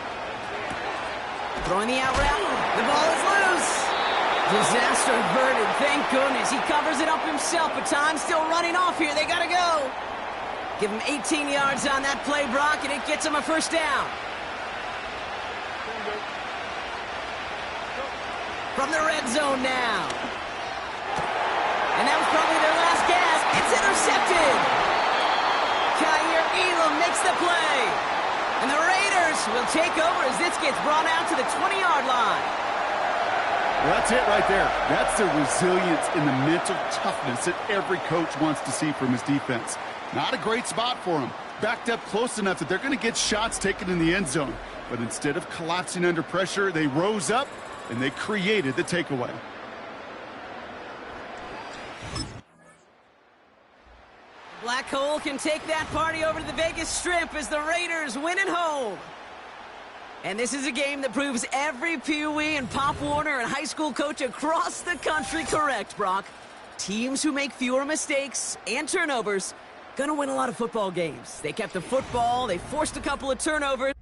Throwing the out route. The ball is loose. Disaster averted, thank goodness. He covers it up himself, but time's still running off here. They gotta go. Give him 18 yards on that play, Brock, and it gets him a 1st down. From the red zone now. And that was probably their last gasp. It's intercepted. Kaiir Elam makes the play. And the Raiders will take over as this gets brought out to the 20-yard line. Well, that's it right there. That's the resilience and the mental toughness that every coach wants to see from his defense. Not a great spot for him. Backed up close enough that they're going to get shots taken in the end zone. But instead of collapsing under pressure, they rose up and they created the takeaway. Black Hole can take that party over to the Vegas Strip as the Raiders win at home. And this is a game that proves every Pee Wee and Pop Warner and high school coach across the country correct, Brock. Teams who make fewer mistakes and turnovers gonna win a lot of football games. They kept the football, they forced a couple of turnovers.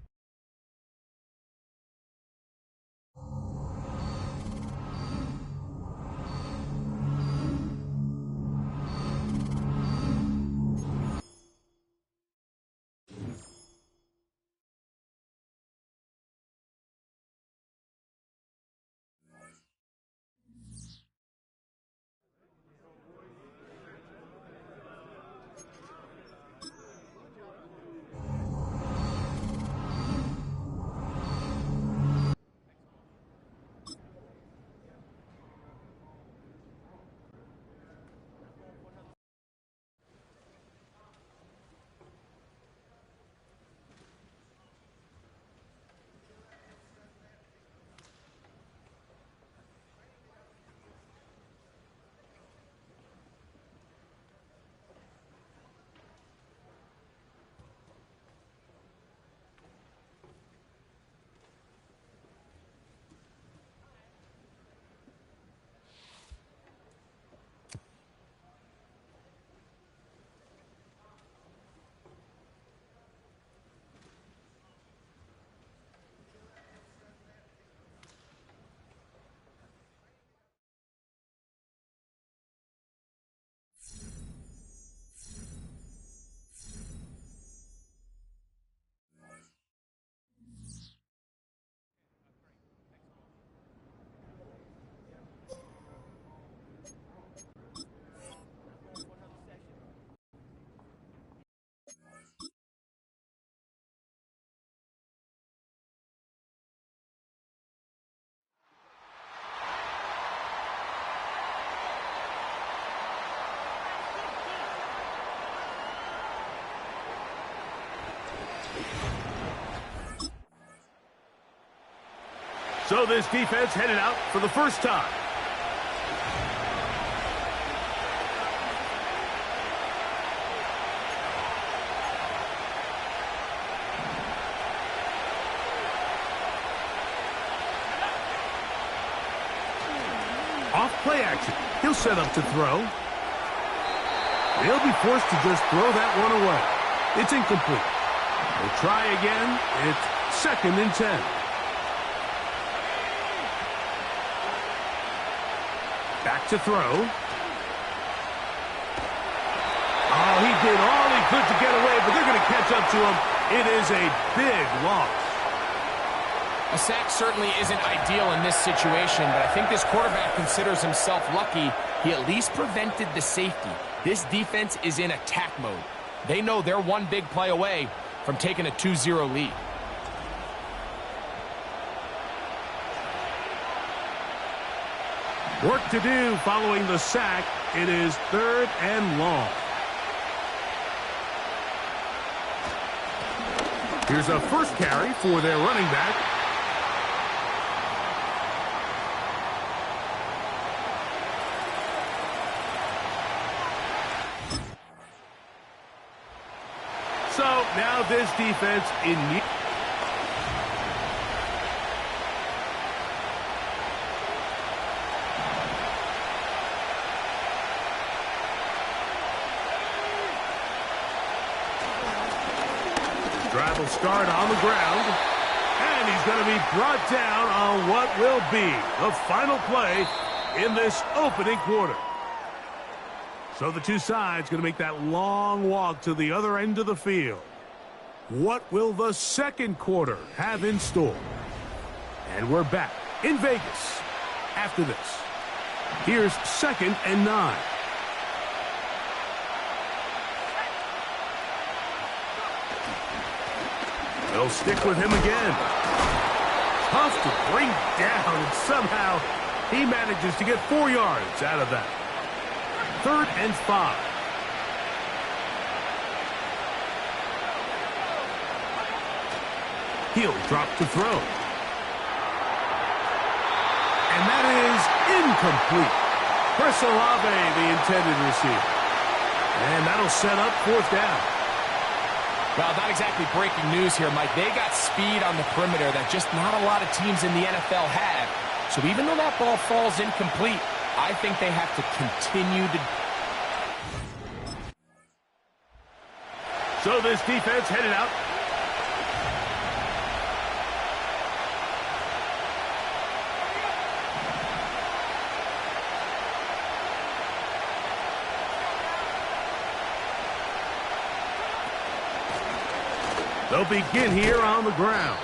So this defense headed out for the first time. play action. He'll set up to throw. He'll be forced to just throw that one away. It's incomplete. We'll try again. It's 2nd and 10. Back to throw. Oh, he did all he could to get away, but they're going to catch up to him. It is a big loss. A sack certainly isn't ideal in this situation, but I think this quarterback considers himself lucky he at least prevented the safety. This defense is in attack mode. They know they're one big play away from taking a 2-0 lead. Work to do following the sack. It is 3rd and long. Here's a first carry for their running back. So now this defense in need. Drive will start on the ground, and he's going to be brought down on what will be the final play in this opening quarter. So the two sides going to make that long walk to the other end of the field. What will the second quarter have in store? And we're back in Vegas after this. Here's 2nd and 9. They'll stick with him again. Tough to bring down, and somehow he manages to get 4 yards out of that. 3rd and 5. He'll drop to throw. And that is incomplete. Olave, the intended receiver. And that'll set up 4th down. Well, not exactly breaking news here, Mike. They got speed on the perimeter that just not a lot of teams in the NFL have. So even though that ball falls incomplete, I think they have to continue to. So this defense headed out. They'll begin here on the ground.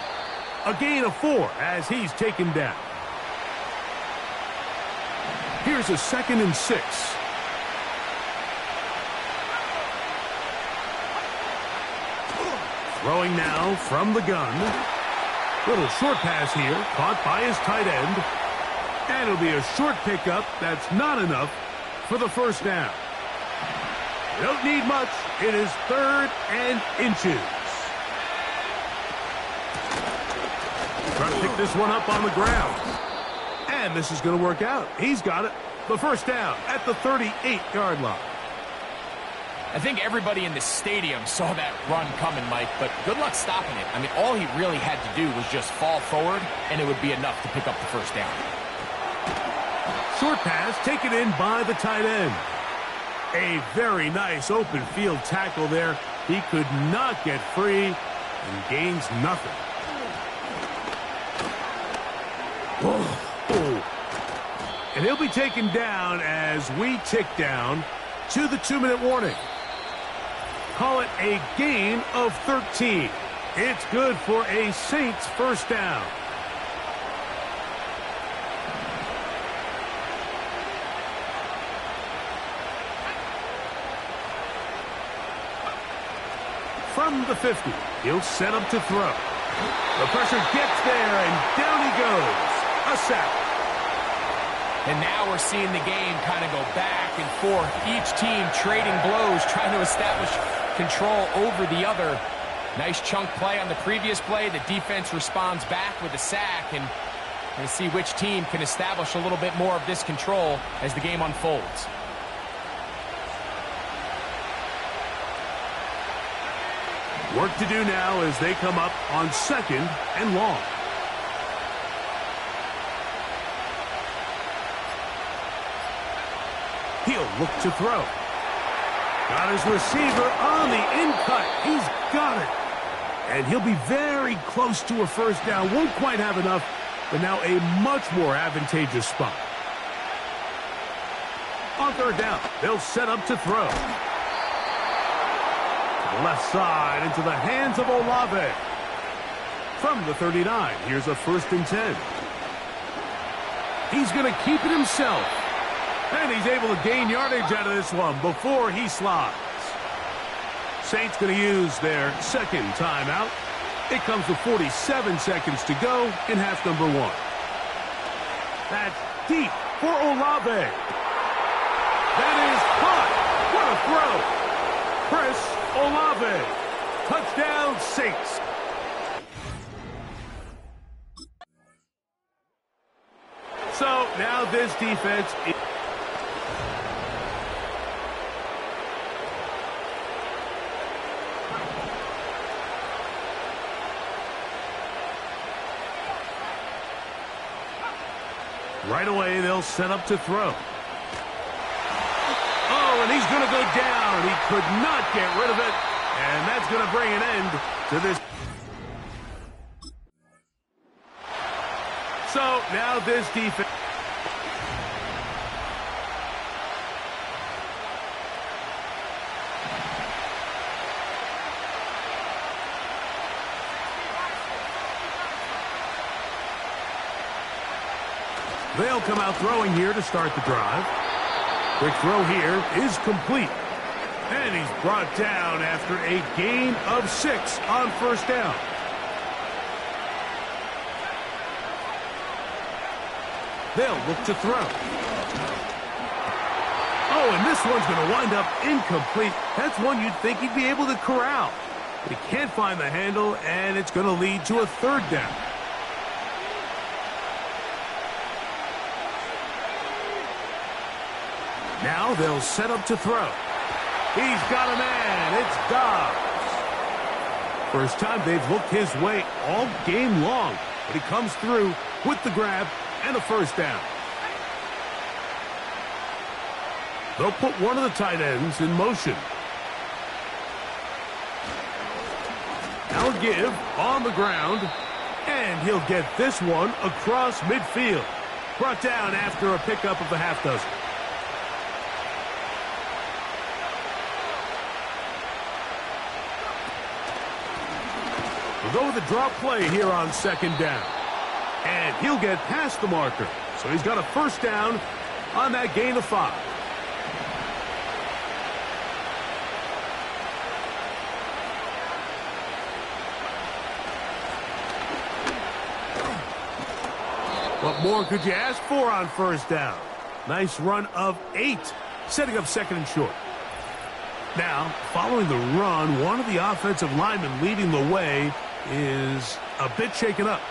A gain of 4 as he's taken down. Here's a 2nd and 6. Throwing now from the gun. Little short pass here, caught by his tight end. And it'll be a short pickup. That's not enough for the first down. They don't need much. It is 3rd and inches. Trying to pick this one up on the ground. And this is going to work out. He's got it. The first down at the 38-yard line. I think everybody in the stadium saw that run coming, Mike, but good luck stopping it. I mean, all he really had to do was just fall forward, and it would be enough to pick up the first down. Short pass taken in by the tight end. A very nice open field tackle there. He could not get free and gains nothing. Oh. And he'll be taken down as we tick down to the 2-minute warning. Call it a gain of 13. It's good for a Saints first down. From the 50, he'll set up to throw. The pressure gets there, and down he goes. A sack. And now we're seeing the game kind of go back and forth. Each team trading blows, trying to establish control over the other. Nice chunk play on the previous play. The defense responds back with a sack, and we're going to see which team can establish a little bit more of this control as the game unfolds. Work to do now as they come up on 2nd and long. look to throw. Got his receiver on the in-cut. He's got it. And he'll be very close to a first down. Won't quite have enough, but now a much more advantageous spot. On third down, they'll set up to throw. To the left side, into the hands of Olave. From the 39, here's a 1st and 10. He's going to keep it himself. And he's able to gain yardage out of this one before he slides. Saints going to use their second timeout. It comes with 47 seconds to go in half number 1. That's deep for Olave. That is caught. What a throw. Chris Olave. Touchdown, Saints. So now this defense... Right away, they'll set up to throw. Oh, and he's going to go down. He could not get rid of it. And that's going to bring an end to this. So now this defense. They'll come out throwing here to start the drive. Quick throw here is complete. And he's brought down after a gain of 6 on first down. They'll look to throw. Oh, and this one's going to wind up incomplete. That's one you'd think he'd be able to corral. But he can't find the handle, and it's going to lead to a 3rd down. Now they'll set up to throw. He's got a man. It's Dobbs. First time they've looked his way all game long. But he comes through with the grab and a 1st down. They'll put one of the tight ends in motion. Now give on the ground. And he'll get this one across midfield. Brought down after a pickup of the half dozen. We'll go with a drop play here on 2nd down. And he'll get past the marker. So he's got a 1st down on that gain of 5. What more could you ask for on 1st down? Nice run of 8, setting up 2nd and short. Now, following the run, one of the offensive linemen leading the way is a bit shaken up.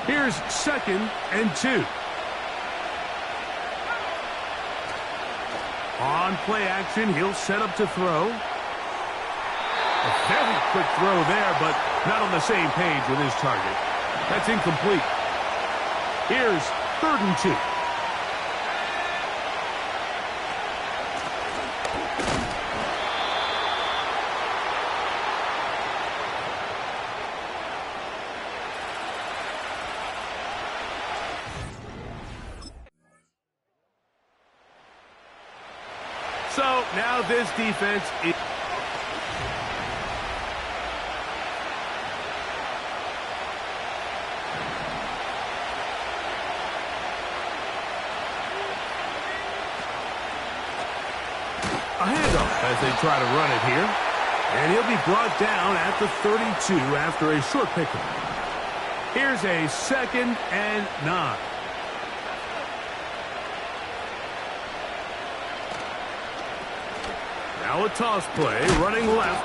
Here's 2nd and 2. On play action, he'll set up to throw. A very quick throw there, but not on the same page with his target. That's incomplete. Here's 3rd and 2. So now this defense is... A handoff as they try to run it here. And he'll be brought down at the 32 after a short pickup. Here's a 2nd and 9. Now a toss play, running left,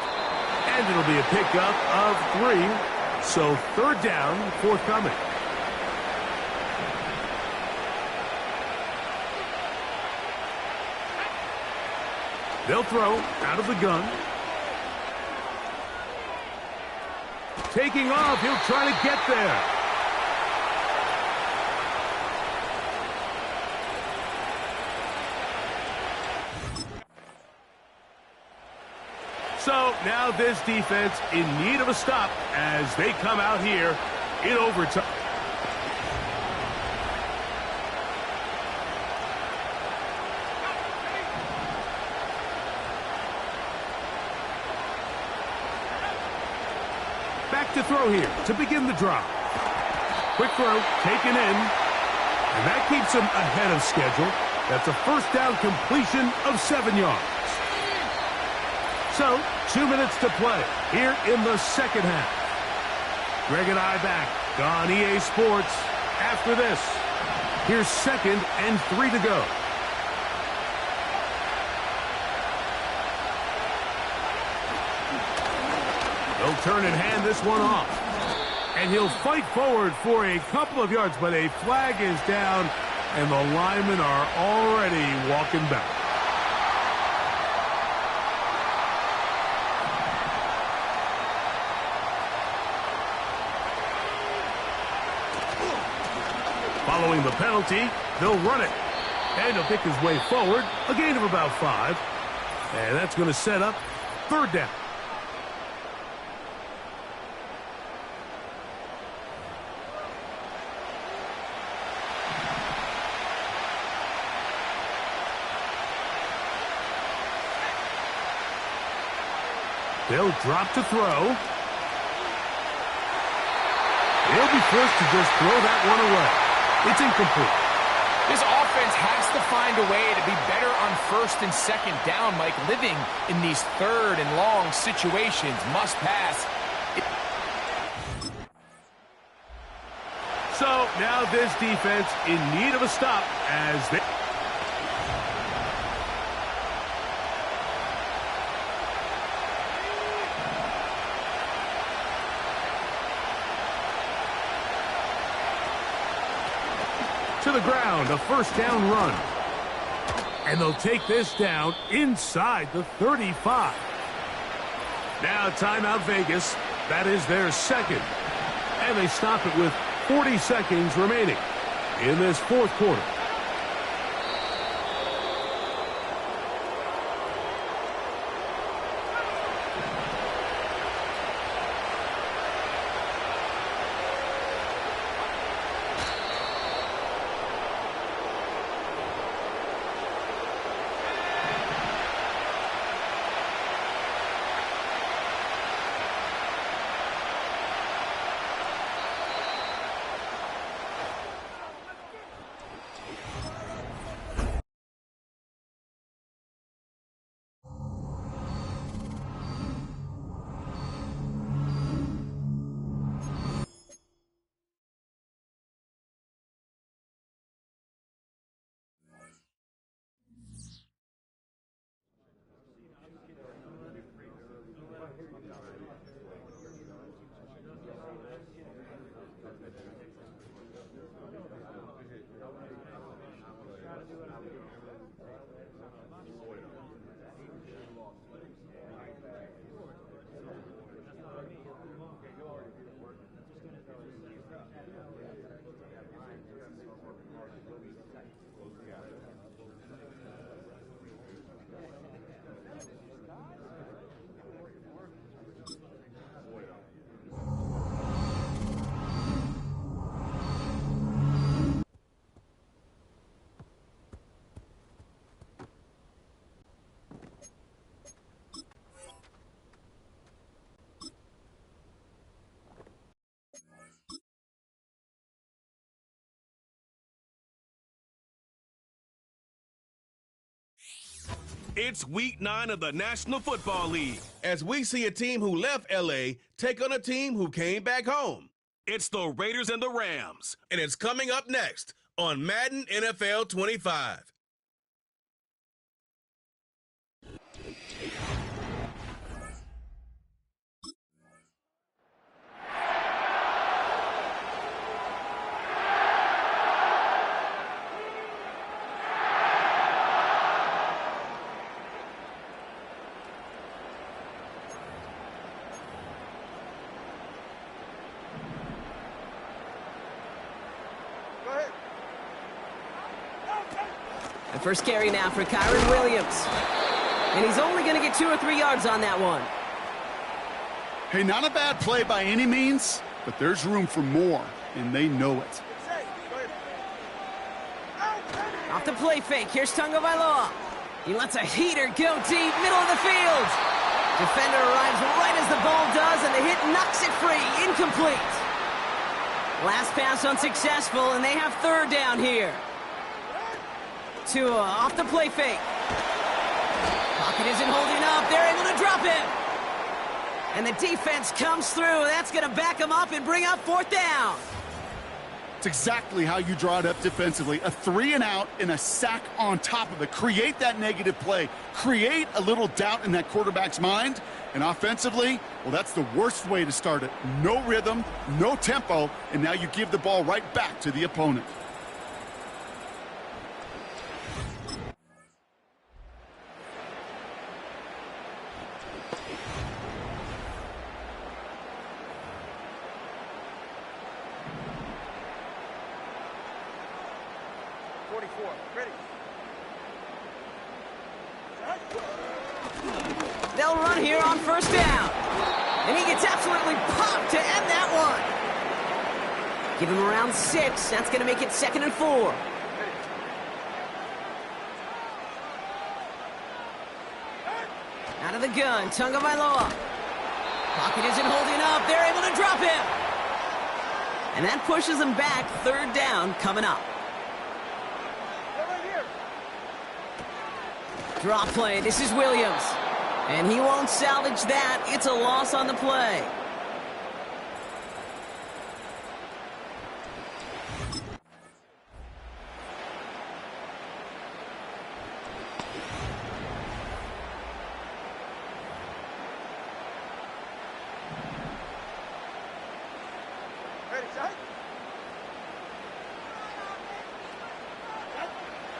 and it'll be a pickup of 3. So 3rd down forthcoming. They'll throw out of the gun. Taking off, he'll try to get there. So now this defense in need of a stop as they come out here in overtime. Back to throw here to begin the drive. Quick throw, taken in, and that keeps him ahead of schedule. That's a first down completion of 7 yards. So, 2 minutes to play here in the second half. Greg and I back on EA Sports after this. Here's 2nd and 3 to go. He'll turn and hand this one off. And he'll fight forward for a couple of yards, but a flag is down, and the linemen are already walking back. Following the penalty, they'll run it. And he'll pick his way forward, a gain of about 5. And that's going to set up 3rd down. They'll drop to throw. They'll be forced to just throw that one away. It's incomplete. This offense has to find a way to be better on 1st and 2nd down, Mike. Living in these 3rd and long situations, must pass. So now this defense in need of a stop as they... to the ground, a first down run. And they'll take this down inside the 35. Now timeout Vegas. That is their 2nd. And they stop it with 40 seconds remaining in this 4th quarter. It's week 9 of the National Football League as we see a team who left L.A. take on a team who came back home. It's the Raiders and the Rams, and it's coming up next on Madden NFL 25. The first carry now for Kyron Williams. And he's only going to get 2 or 3 yards on that one. Hey, not a bad play by any means, but there's room for more, and they know it. Off the play fake, here's Tagovailoa. He lets a heater go deep, middle of the field. Defender arrives right as the ball does, and the hit knocks it free, incomplete. Last pass unsuccessful, and they have 3rd down here. Tua off the play fake. Pocket isn't holding up, they're able to drop him. And the defense comes through, that's going to back him up and bring up 4th down. It's exactly how you draw it up defensively. A 3 and out and a sack on top of it. Create that negative play. Create a little doubt in that quarterback's mind. And offensively, well, that's the worst way to start it. No rhythm, no tempo, and now you give the ball right back to the opponent. They'll run here on 1st down. And he gets absolutely popped to end that one. Give him around 6. That's going to make it 2nd and 4. Out of the gun, Tagovailoa. Pocket isn't holding up. They're able to drop him. And that pushes them back. 3rd down coming up. Drop play. This is Williams. And he won't salvage that. It's a loss on the play.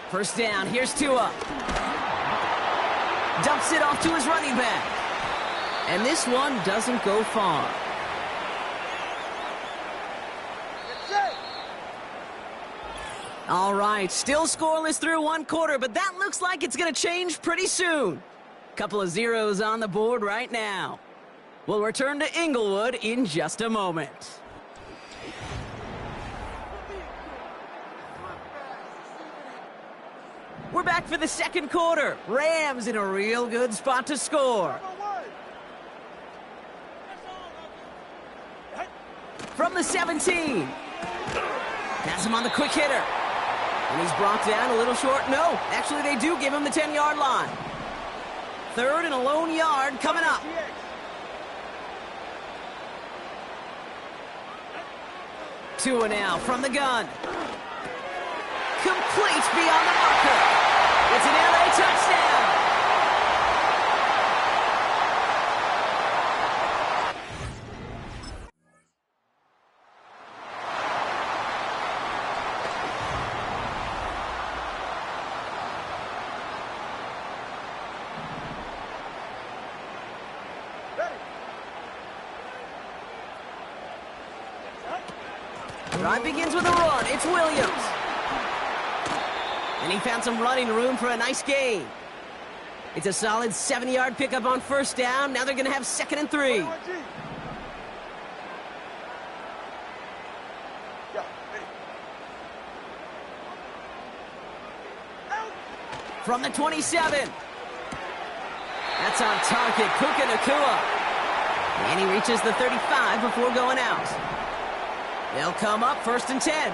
First down. Here's Tua. Dumps it off to his running back. And this one doesn't go far. All right, still scoreless through 1 quarter, but that looks like it's going to change pretty soon. Couple of zeros on the board right now. We'll return to Inglewood in just a moment. We're back for the 2nd quarter. Rams in a real good spot to score. From the 17. Has him on the quick hitter. And he's brought down a little short. No, actually they do give him the 10-yard line. 3rd and a lone yard coming up. Tua now from the gun. Complete beyond the marker. It's an LA touchdown. Drive begins with a run. It's Williams. And he found some running room for a nice gain. It's a solid 70-yard pickup on 1st down. Now they're going to have 2nd and 3. From the 27. That's on target. Puka Nacua. And he reaches the 35 before going out. They'll come up 1st and 10.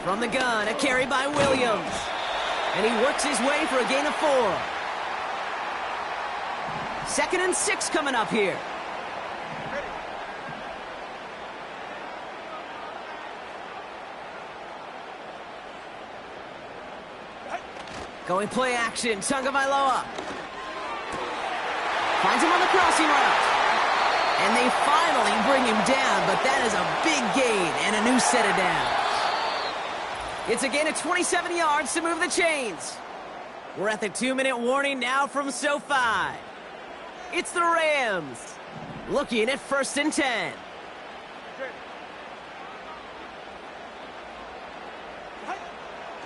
From the gun, a carry by Williams. And he works his way for a gain of 4. 2nd and 6 coming up here. Going play action, Tagovailoa. Finds him on the crossing route. And they finally bring him down, but that is a big gain and a new set of downs. It's a gain of 27 yards to move the chains. We're at the 2-minute warning now from SoFi. It's the Rams, looking at 1st and 10.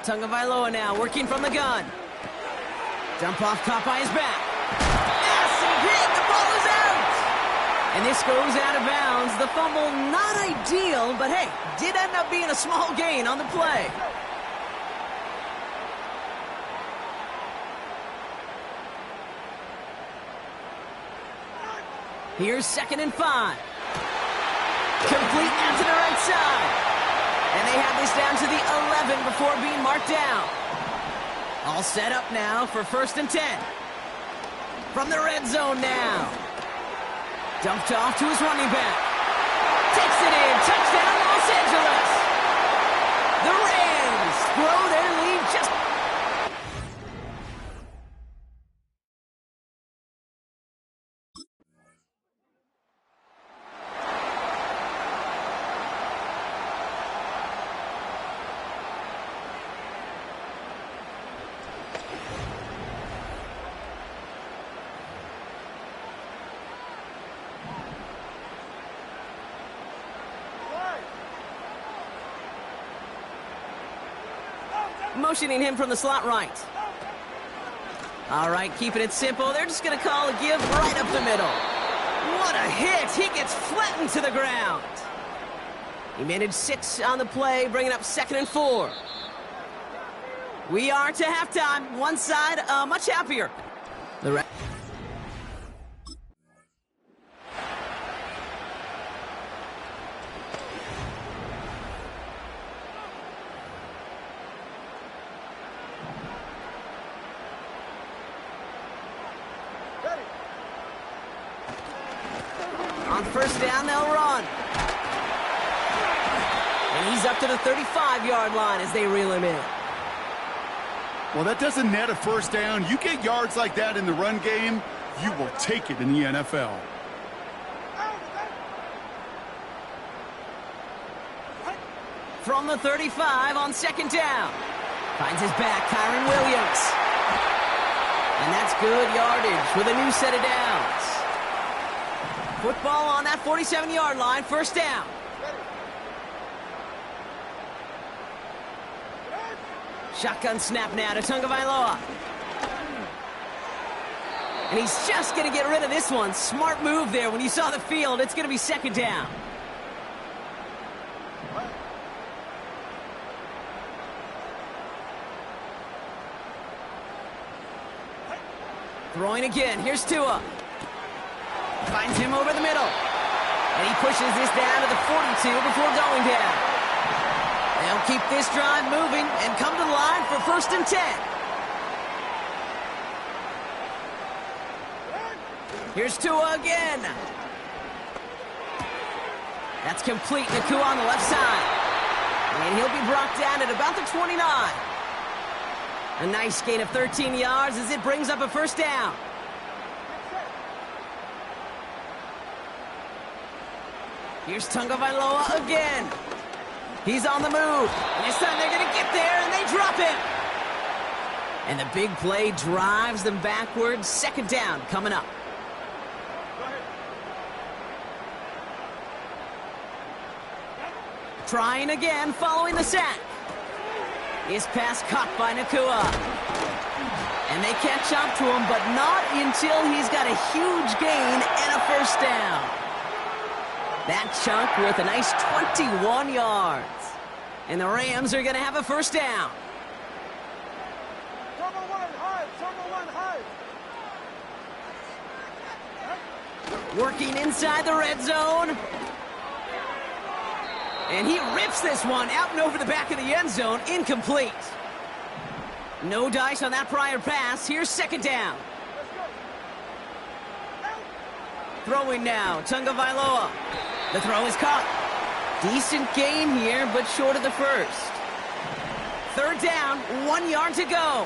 Tagovailoa now working from the gun. Dump off caught by his back. Massive hit. The ball is out. And this goes out of bounds. The fumble not ideal, but hey, did end up being a small gain on the play. Here's 2nd and 5. Complete out to the right side. And they have this down to the 11 before being marked down. All set up now for 1st and 10. From the red zone now. Dumped off to his running back. Takes it in. Touchdown, Los Angeles. The Rams grow their lead just... Motioning him from the slot right. All right, keeping it simple. They're just going to call a give right up the middle. What a hit. He gets flattened to the ground. He managed 6 on the play, bringing up 2nd and 4. We are to halftime. One side much happier. The rest. On 1st down, they'll run. And he's up to the 35-yard line as they reel him in. Well, that doesn't net a 1st down. You get yards like that in the run game, you will take it in the NFL. From the 35 on 2nd down. Finds his back, Kyron Williams. And that's good yardage with a new set of downs. Football on that 47-yard line, 1st down. Shotgun snap now to Tagovailoa. And he's just going to get rid of this one. Smart move there. When you saw the field, it's going to be 2nd down. Throwing again. Here's Tua. Finds him over the middle. And he pushes this down to the 42 before going down. They'll keep this drive moving and come to the line for 1st and 10. Here's Tua again. That's complete. Nakua on the left side. And he'll be brought down at about the 29. A nice gain of 13 yards as it brings up a 1st down. Here's Tagovailoa again. He's on the move. And this time they're going to get there, and they drop him. And the big play drives them backwards. 2nd down coming up. Trying again following the sack. His pass caught by Nakua. And they catch up to him, but not until he's got a huge gain and a 1st down. That chunk worth a nice 21 yards. And the Rams are going to have a 1st down. Working inside the red zone. And he rips this one out and over the back of the end zone. Incomplete. No dice on that prior pass. Here's 2nd down. Throwing now. Tagovailoa. The throw is caught. Decent gain here, but short of the 1st. 3rd down, 1 yard to go.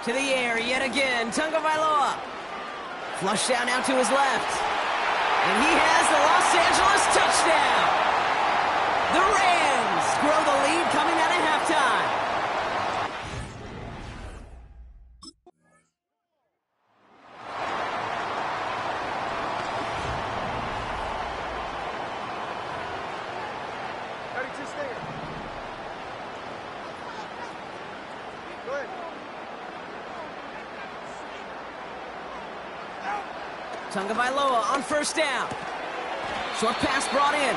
To the air yet again. Tagovailoa. Flush down now to his left. And he has the Los Angeles touchdown. The Rams grow the lead coming out of halftime. Ready to stay. Tagovailoa on first down. Short pass brought in.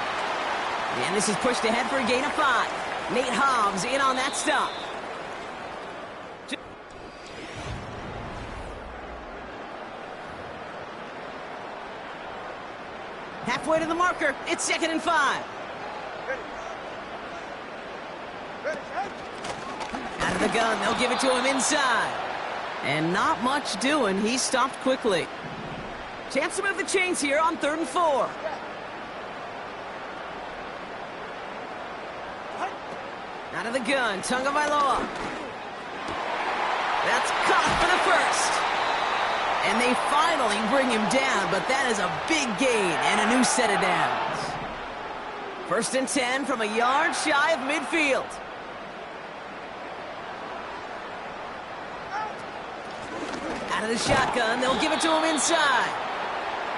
And this is pushed ahead for a gain of 5. Nate Hobbs in on that stop. Halfway to the marker. It's 2nd and 5. Out of the gun. They'll give it to him inside. And not much doing. He stopped quickly. Chance to move the chains here on 3rd and 4. Out of the gun, Tagovailoa. That's caught for the first. And they finally bring him down, but that is a big gain and a new set of downs. 1st and 10 from a yard shy of midfield. Out of the shotgun, they'll give it to him inside.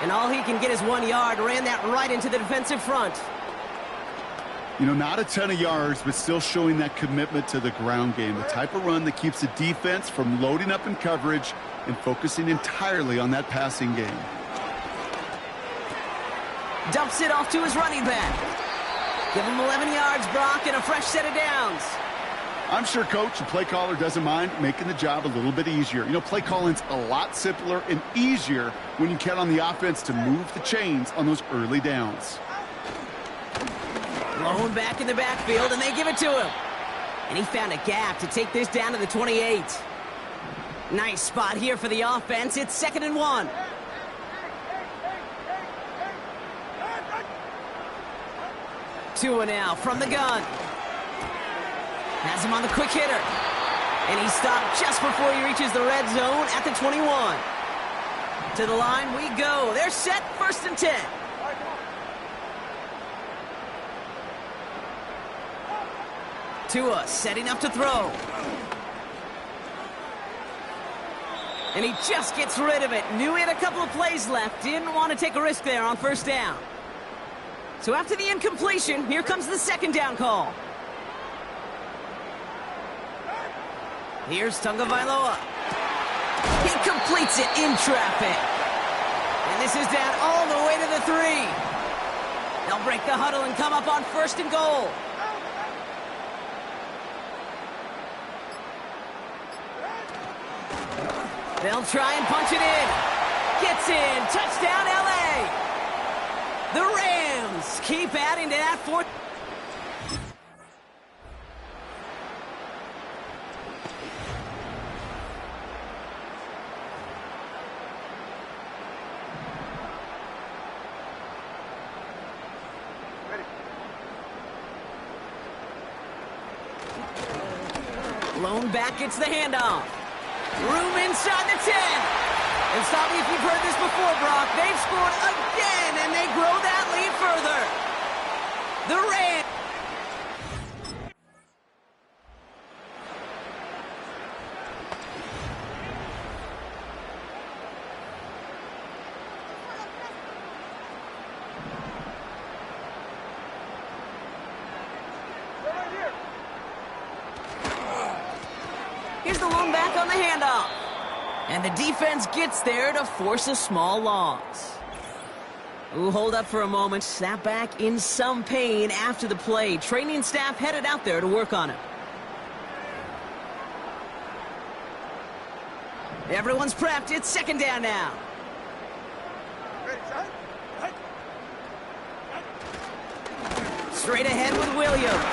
And all he can get is 1 yard, ran that right into the defensive front. You know, not a ton of yards, but still showing that commitment to the ground game. The type of run that keeps the defense from loading up in coverage and focusing entirely on that passing game. Dumps it off to his running back. Give him 11 yards, Brock, and a fresh set of downs. I'm sure coach and play caller doesn't mind making the job a little bit easier. You know, play calling's a lot simpler and easier when you count on the offense to move the chains on those early downs. Blown back in the backfield, and they give it to him. And he found a gap to take this down to the 28. Nice spot here for the offense. It's 2nd and 1. Tua now from the gun. Has him on the quick hitter. And he stopped just before he reaches the red zone at the 21. To the line we go. They're set, 1st and 10. Tua setting up to throw. And he just gets rid of it. Knew he had a couple of plays left. Didn't want to take a risk there on 1st down. So after the incompletion, here comes the 2nd down call. Here's Tagovailoa. He completes it in traffic. And this is down all the way to the 3. They'll break the huddle and come up on 1st and goal. They'll try and punch it in. Gets in. Touchdown, L.A. The Rams keep adding to that 4th. Blown back gets the handoff. Room inside the 10. And stop me if you've heard this before, Brock. They've scored again, and they grow that lead further. The Rams. Here's the lone back on the handoff. And the defense gets there to force a small loss. Ooh, hold up for a moment. Snap back in some pain after the play. Training staff headed out there to work on him. Everyone's prepped. It's 2nd down now. Straight ahead with Williams.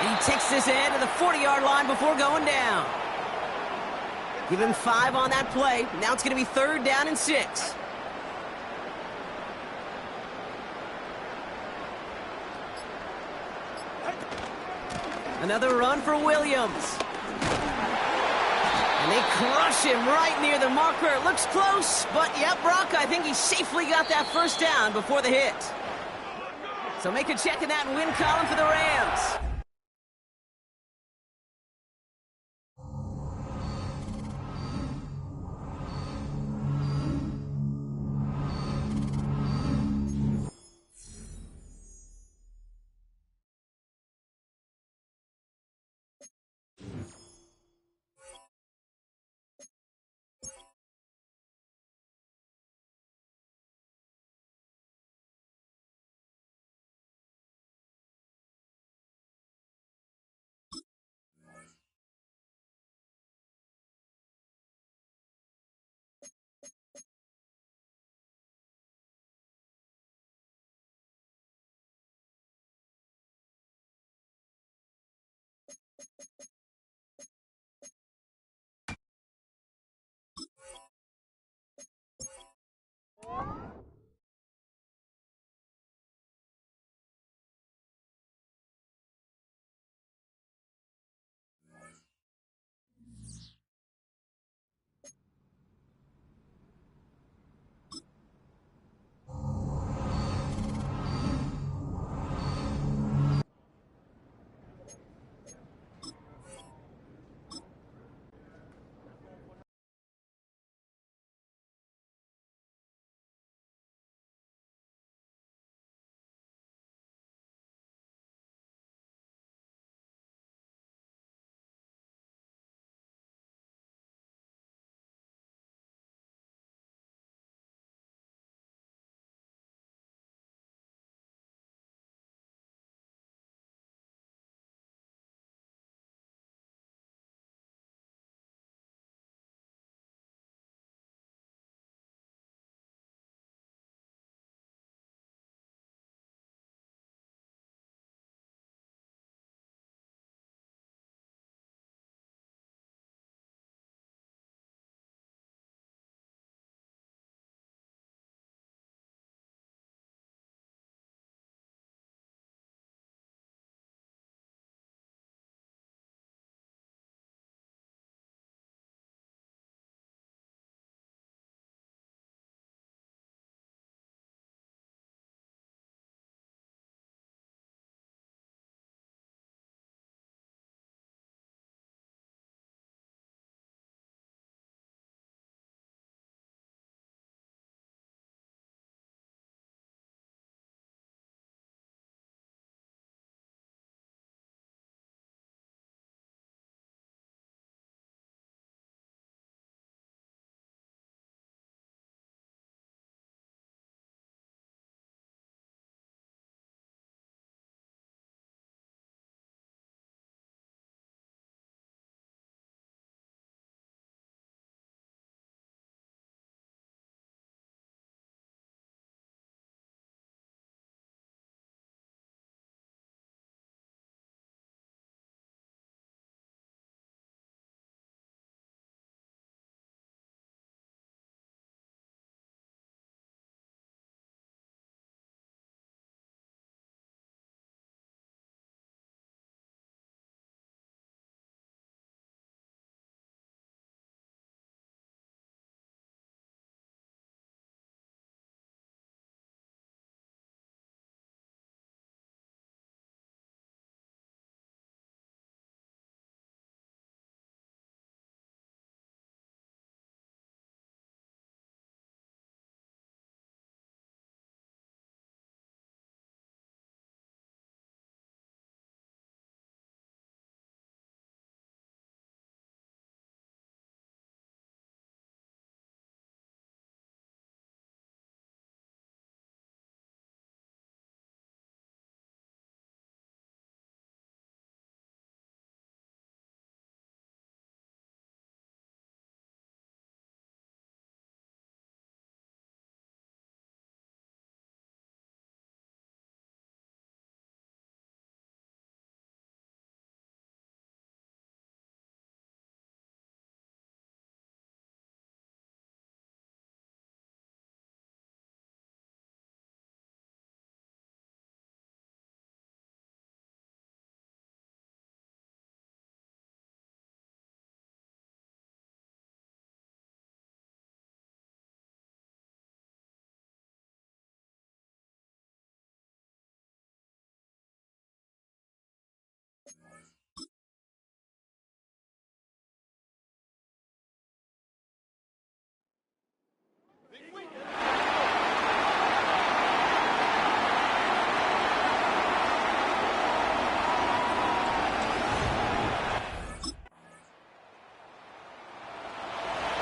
And he takes this ahead to the 40-yard line before going down. Give him 5 on that play. Now it's going to be 3rd down and 6. Another run for Williams. And they crush him right near the marker. Looks close, but yep, Brock, I think he safely got that 1st down before the hit. So make a check in that win column for the Rams.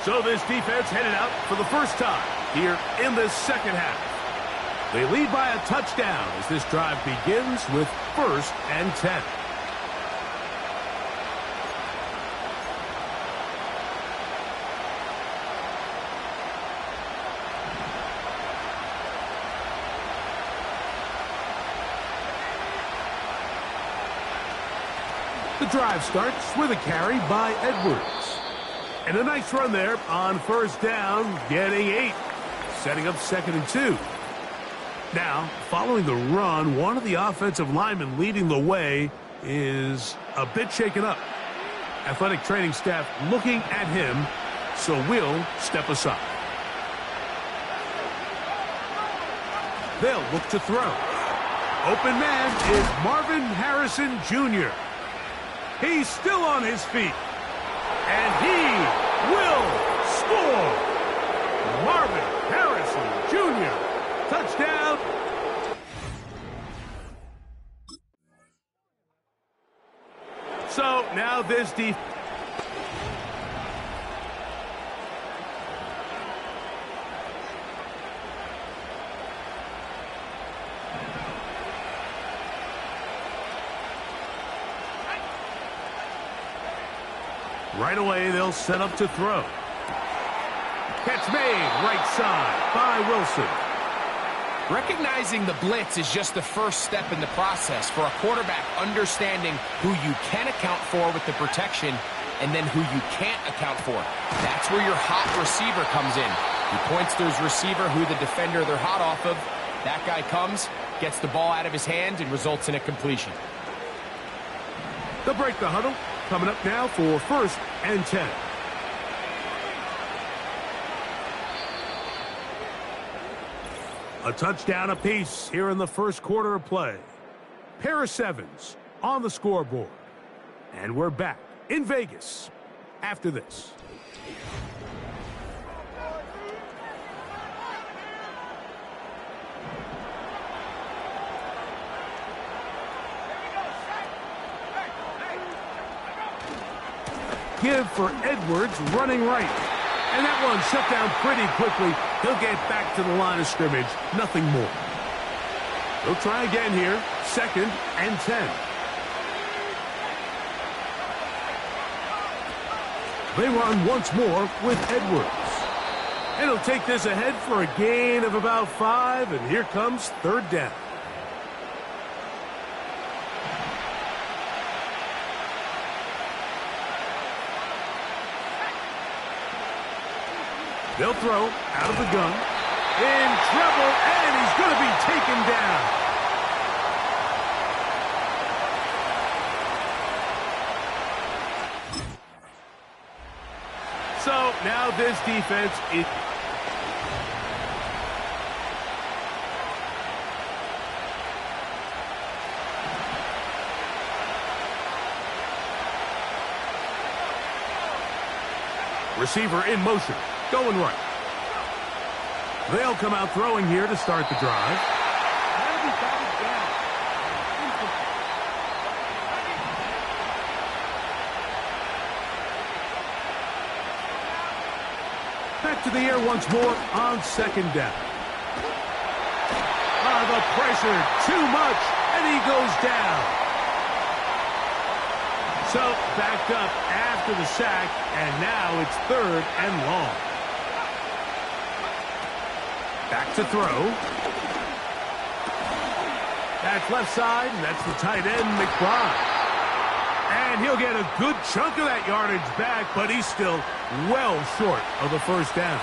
So this defense headed out for the first time here in this second half. They lead by a touchdown as this drive begins with 1st and 10. The drive starts with a carry by Edwards. And a nice run there on 1st down, getting 8, setting up 2nd and 2. Now, following the run, one of the offensive linemen leading the way is a bit shaken up. Athletic training staff looking at him, so we'll step aside. They'll look to throw. Open man is Marvin Harrison Jr. He's still on his feet. And he will score. Marvin Harrison Jr. Touchdown. So now this defense. Right away, they'll set up to throw. Catch made, right side by Wilson. Recognizing the blitz is just the first step in the process for a quarterback understanding who you can account for with the protection and then who you can't account for. That's where your hot receiver comes in. He points to his receiver who the defender they're hot off of. That guy comes, gets the ball out of his hand, and results in a completion. They'll break the huddle. Coming up now for 1st and 10. A touchdown apiece here in the first quarter of play. Pair of 7s on the scoreboard. And we're back in Vegas after this. Give for Edwards running right. And that one shut down pretty quickly. He'll get back to the line of scrimmage. Nothing more. He'll try again here. 2nd and 10. They run once more with Edwards. And he'll take this ahead for a gain of about 5. And here comes 3rd down. They'll throw out of the gun. In trouble, and he's going to be taken down. So now this defense is... Receiver in motion. Going right. They'll come out throwing here to start the drive. Back to the air once more on 2nd down. The pressure, too much, and he goes down. So backed up after the sack, and now it's 3rd and long. Back to throw. That's left side, and that's the tight end, McBride. And he'll get a good chunk of that yardage back, but he's still well short of the 1st down.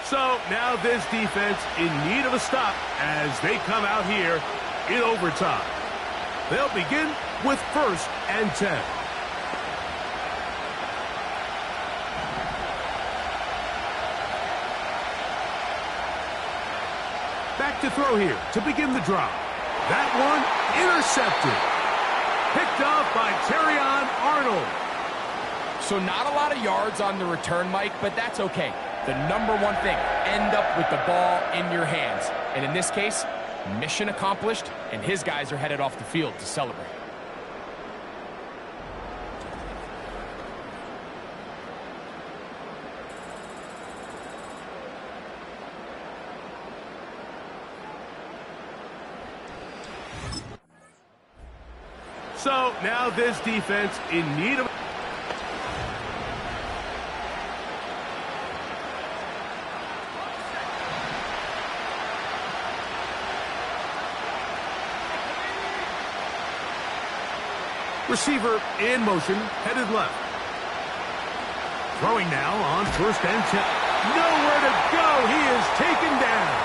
So now this defense in need of a stop as they come out here in overtime. They'll begin with 1st and 10. Back to throw here to begin the drive. That one intercepted. Picked off by Terrion Arnold. So not a lot of yards on the return, Mike, but that's okay. The #1 thing, end up with the ball in your hands. And in this case, mission accomplished, and his guys are headed off the field to celebrate. So now this defense in need of... Receiver in motion, headed left. Throwing now on 1st and 10. Nowhere to go. He is taken down.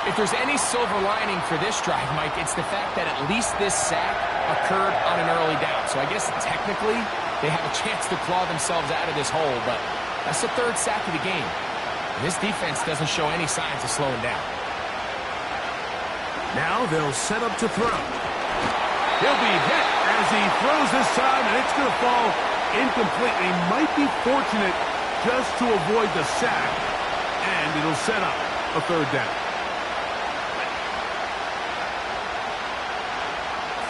If there's any silver lining for this drive, Mike, it's the fact that at least this sack occurred on an early down. So I guess technically they have a chance to claw themselves out of this hole, but that's the 3rd sack of the game. And this defense doesn't show any signs of slowing down. Now they'll set up to throw. He'll be hit as he throws this time, and it's going to fall incomplete. He might be fortunate just to avoid the sack, and it'll set up a 3rd down.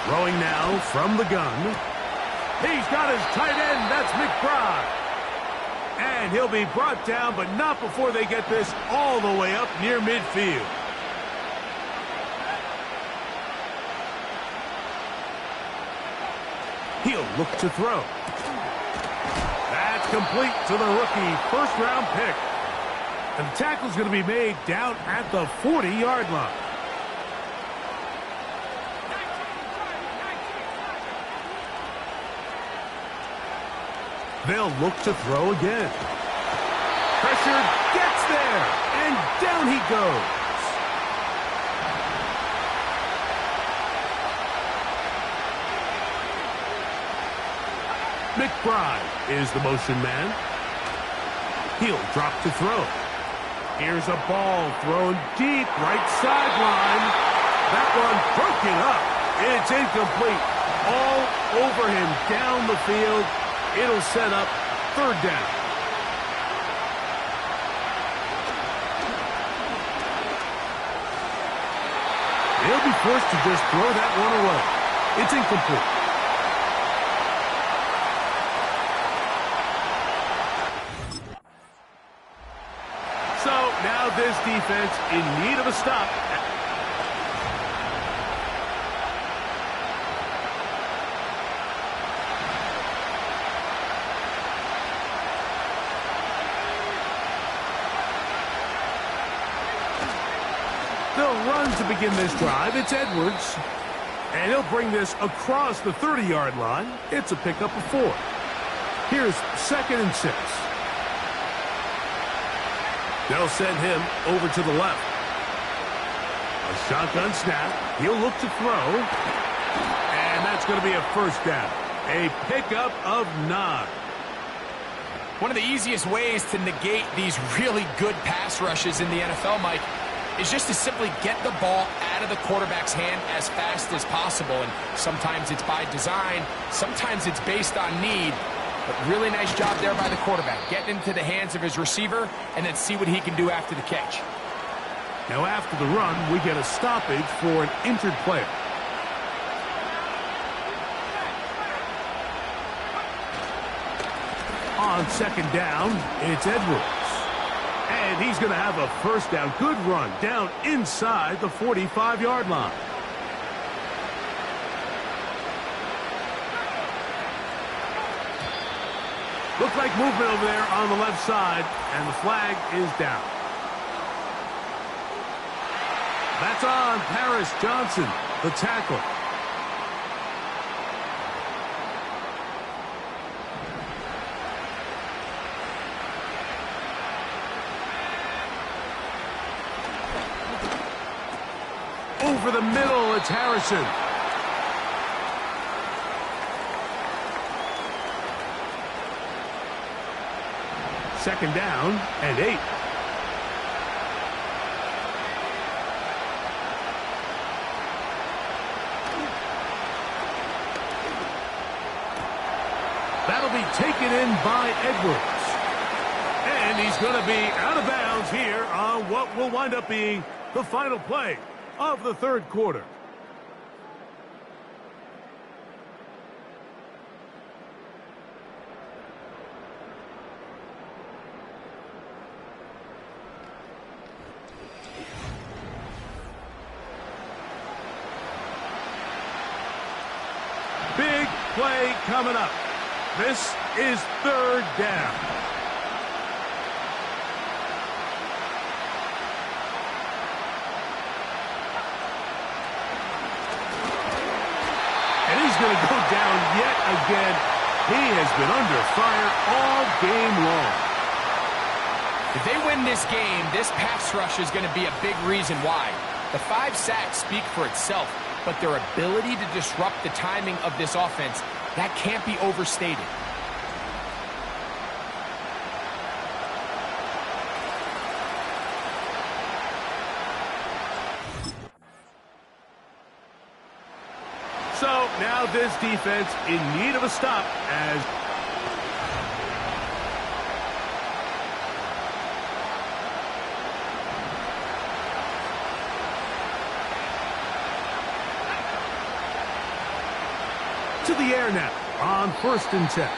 Throwing now from the gun. He's got his tight end. That's McBride. And he'll be brought down, but not before they get this all the way up near midfield. He'll look to throw. That's complete to the rookie, 1st-round pick. And the tackle's going to be made down at the 40-yard line. They'll look to throw again. Pressure gets there, and down he goes. McBride is the motion man. He'll drop to throw. Here's a ball thrown deep, right sideline. That one broken up. It's incomplete. All over him down the field. It'll set up 3rd down. He'll be forced to just throw that one away. It's incomplete. So now this defense in need of a stop. They'll run to begin this drive. It's Edwards. And he'll bring this across the 30-yard line. It's a pickup of 4. Here's 2nd and 6. They'll send him over to the left. A shotgun snap. He'll look to throw. And that's going to be a 1st down. A pickup of 9. One of the easiest ways to negate these really good pass rushes in the NFL, Mike, is just to simply get the ball out of the quarterback's hand as fast as possible. And sometimes it's by design, sometimes it's based on need. But really nice job there by the quarterback, getting into the hands of his receiver and then see what he can do after the catch. Now after the run, we get a stoppage for an injured player. On 2nd down, it's Edwards. And he's going to have a 1st down. Good run down inside the 45-yard line. Looks like movement over there on the left side, and the flag is down. That's on Paris Johnson, the tackle. Over the middle, it's Harrison. Second down and 8. That'll be taken in by Edwards. And he's going to be out of bounds here on what will wind up being the final play of the 3rd quarter. play coming up. This is third down. And he's going to go down yet again. He has been under fire all game long. If they win this game, this pass rush is going to be a big reason why. The 5 sacks speak for itself, but their ability to disrupt the timing of this offense, that can't be overstated. So now this defense in need of a stop as to the air now on 1st and 10.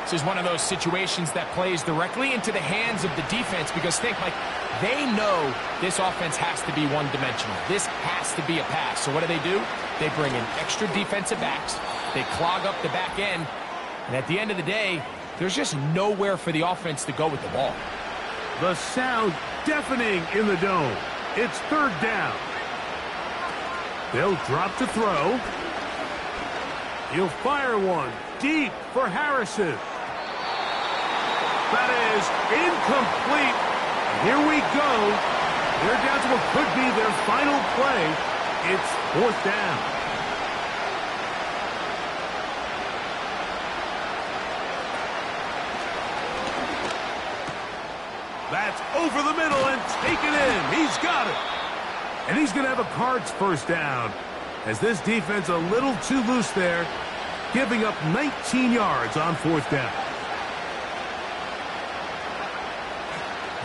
This is one of those situations that plays directly into the hands of the defense because think, like, they know this offense has to be one-dimensional. This has to be a pass. So what do? They bring in extra defensive backs. They clog up the back end. And at the end of the day, there's just nowhere for the offense to go with the ball. The sound deafening in the dome. It's 3rd down. They'll drop to throw. He'll fire one deep for Harrison. That is incomplete. Here we go. They're down to what could be their final play. It's 4th down. That's over the middle and taken in. He's got it. And he's going to have a Cards first down as this defense a little too loose there, giving up 19 yards on 4th down.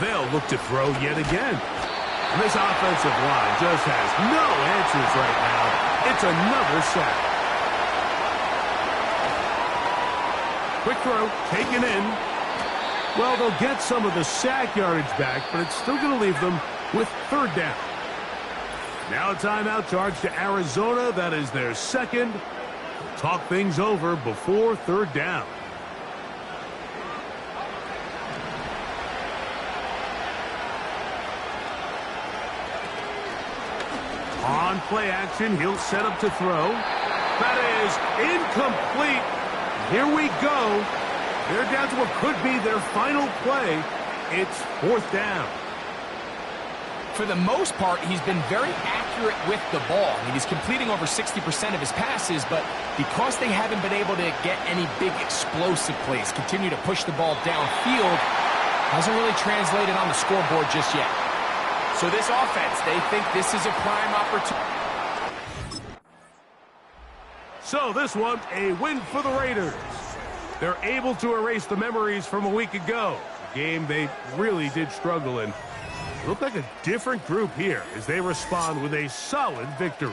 They'll look to throw yet again. And this offensive line just has no answers right now. It's another sack. Quick throw, taken in. Well, they'll get some of the sack yardage back, but it's still going to leave them with 3rd down. Now a timeout charge to Arizona. That is their 2nd. Talk things over before 3rd down. On play action, he'll set up to throw. That is incomplete. Here we go. They're down to what could be their final play. It's 4th down. For the most part, he's been very accurate with the ball. I mean, he's completing over 60% of his passes, but because they haven't been able to get any big explosive plays, continue to push the ball downfield, hasn't really translated on the scoreboard just yet. So this offense, they think this is a prime opportunity. So this one, a win for the Raiders. They're able to erase the memories from a week ago. A game they really did struggle in. Look like a different group here as they respond with a solid victory.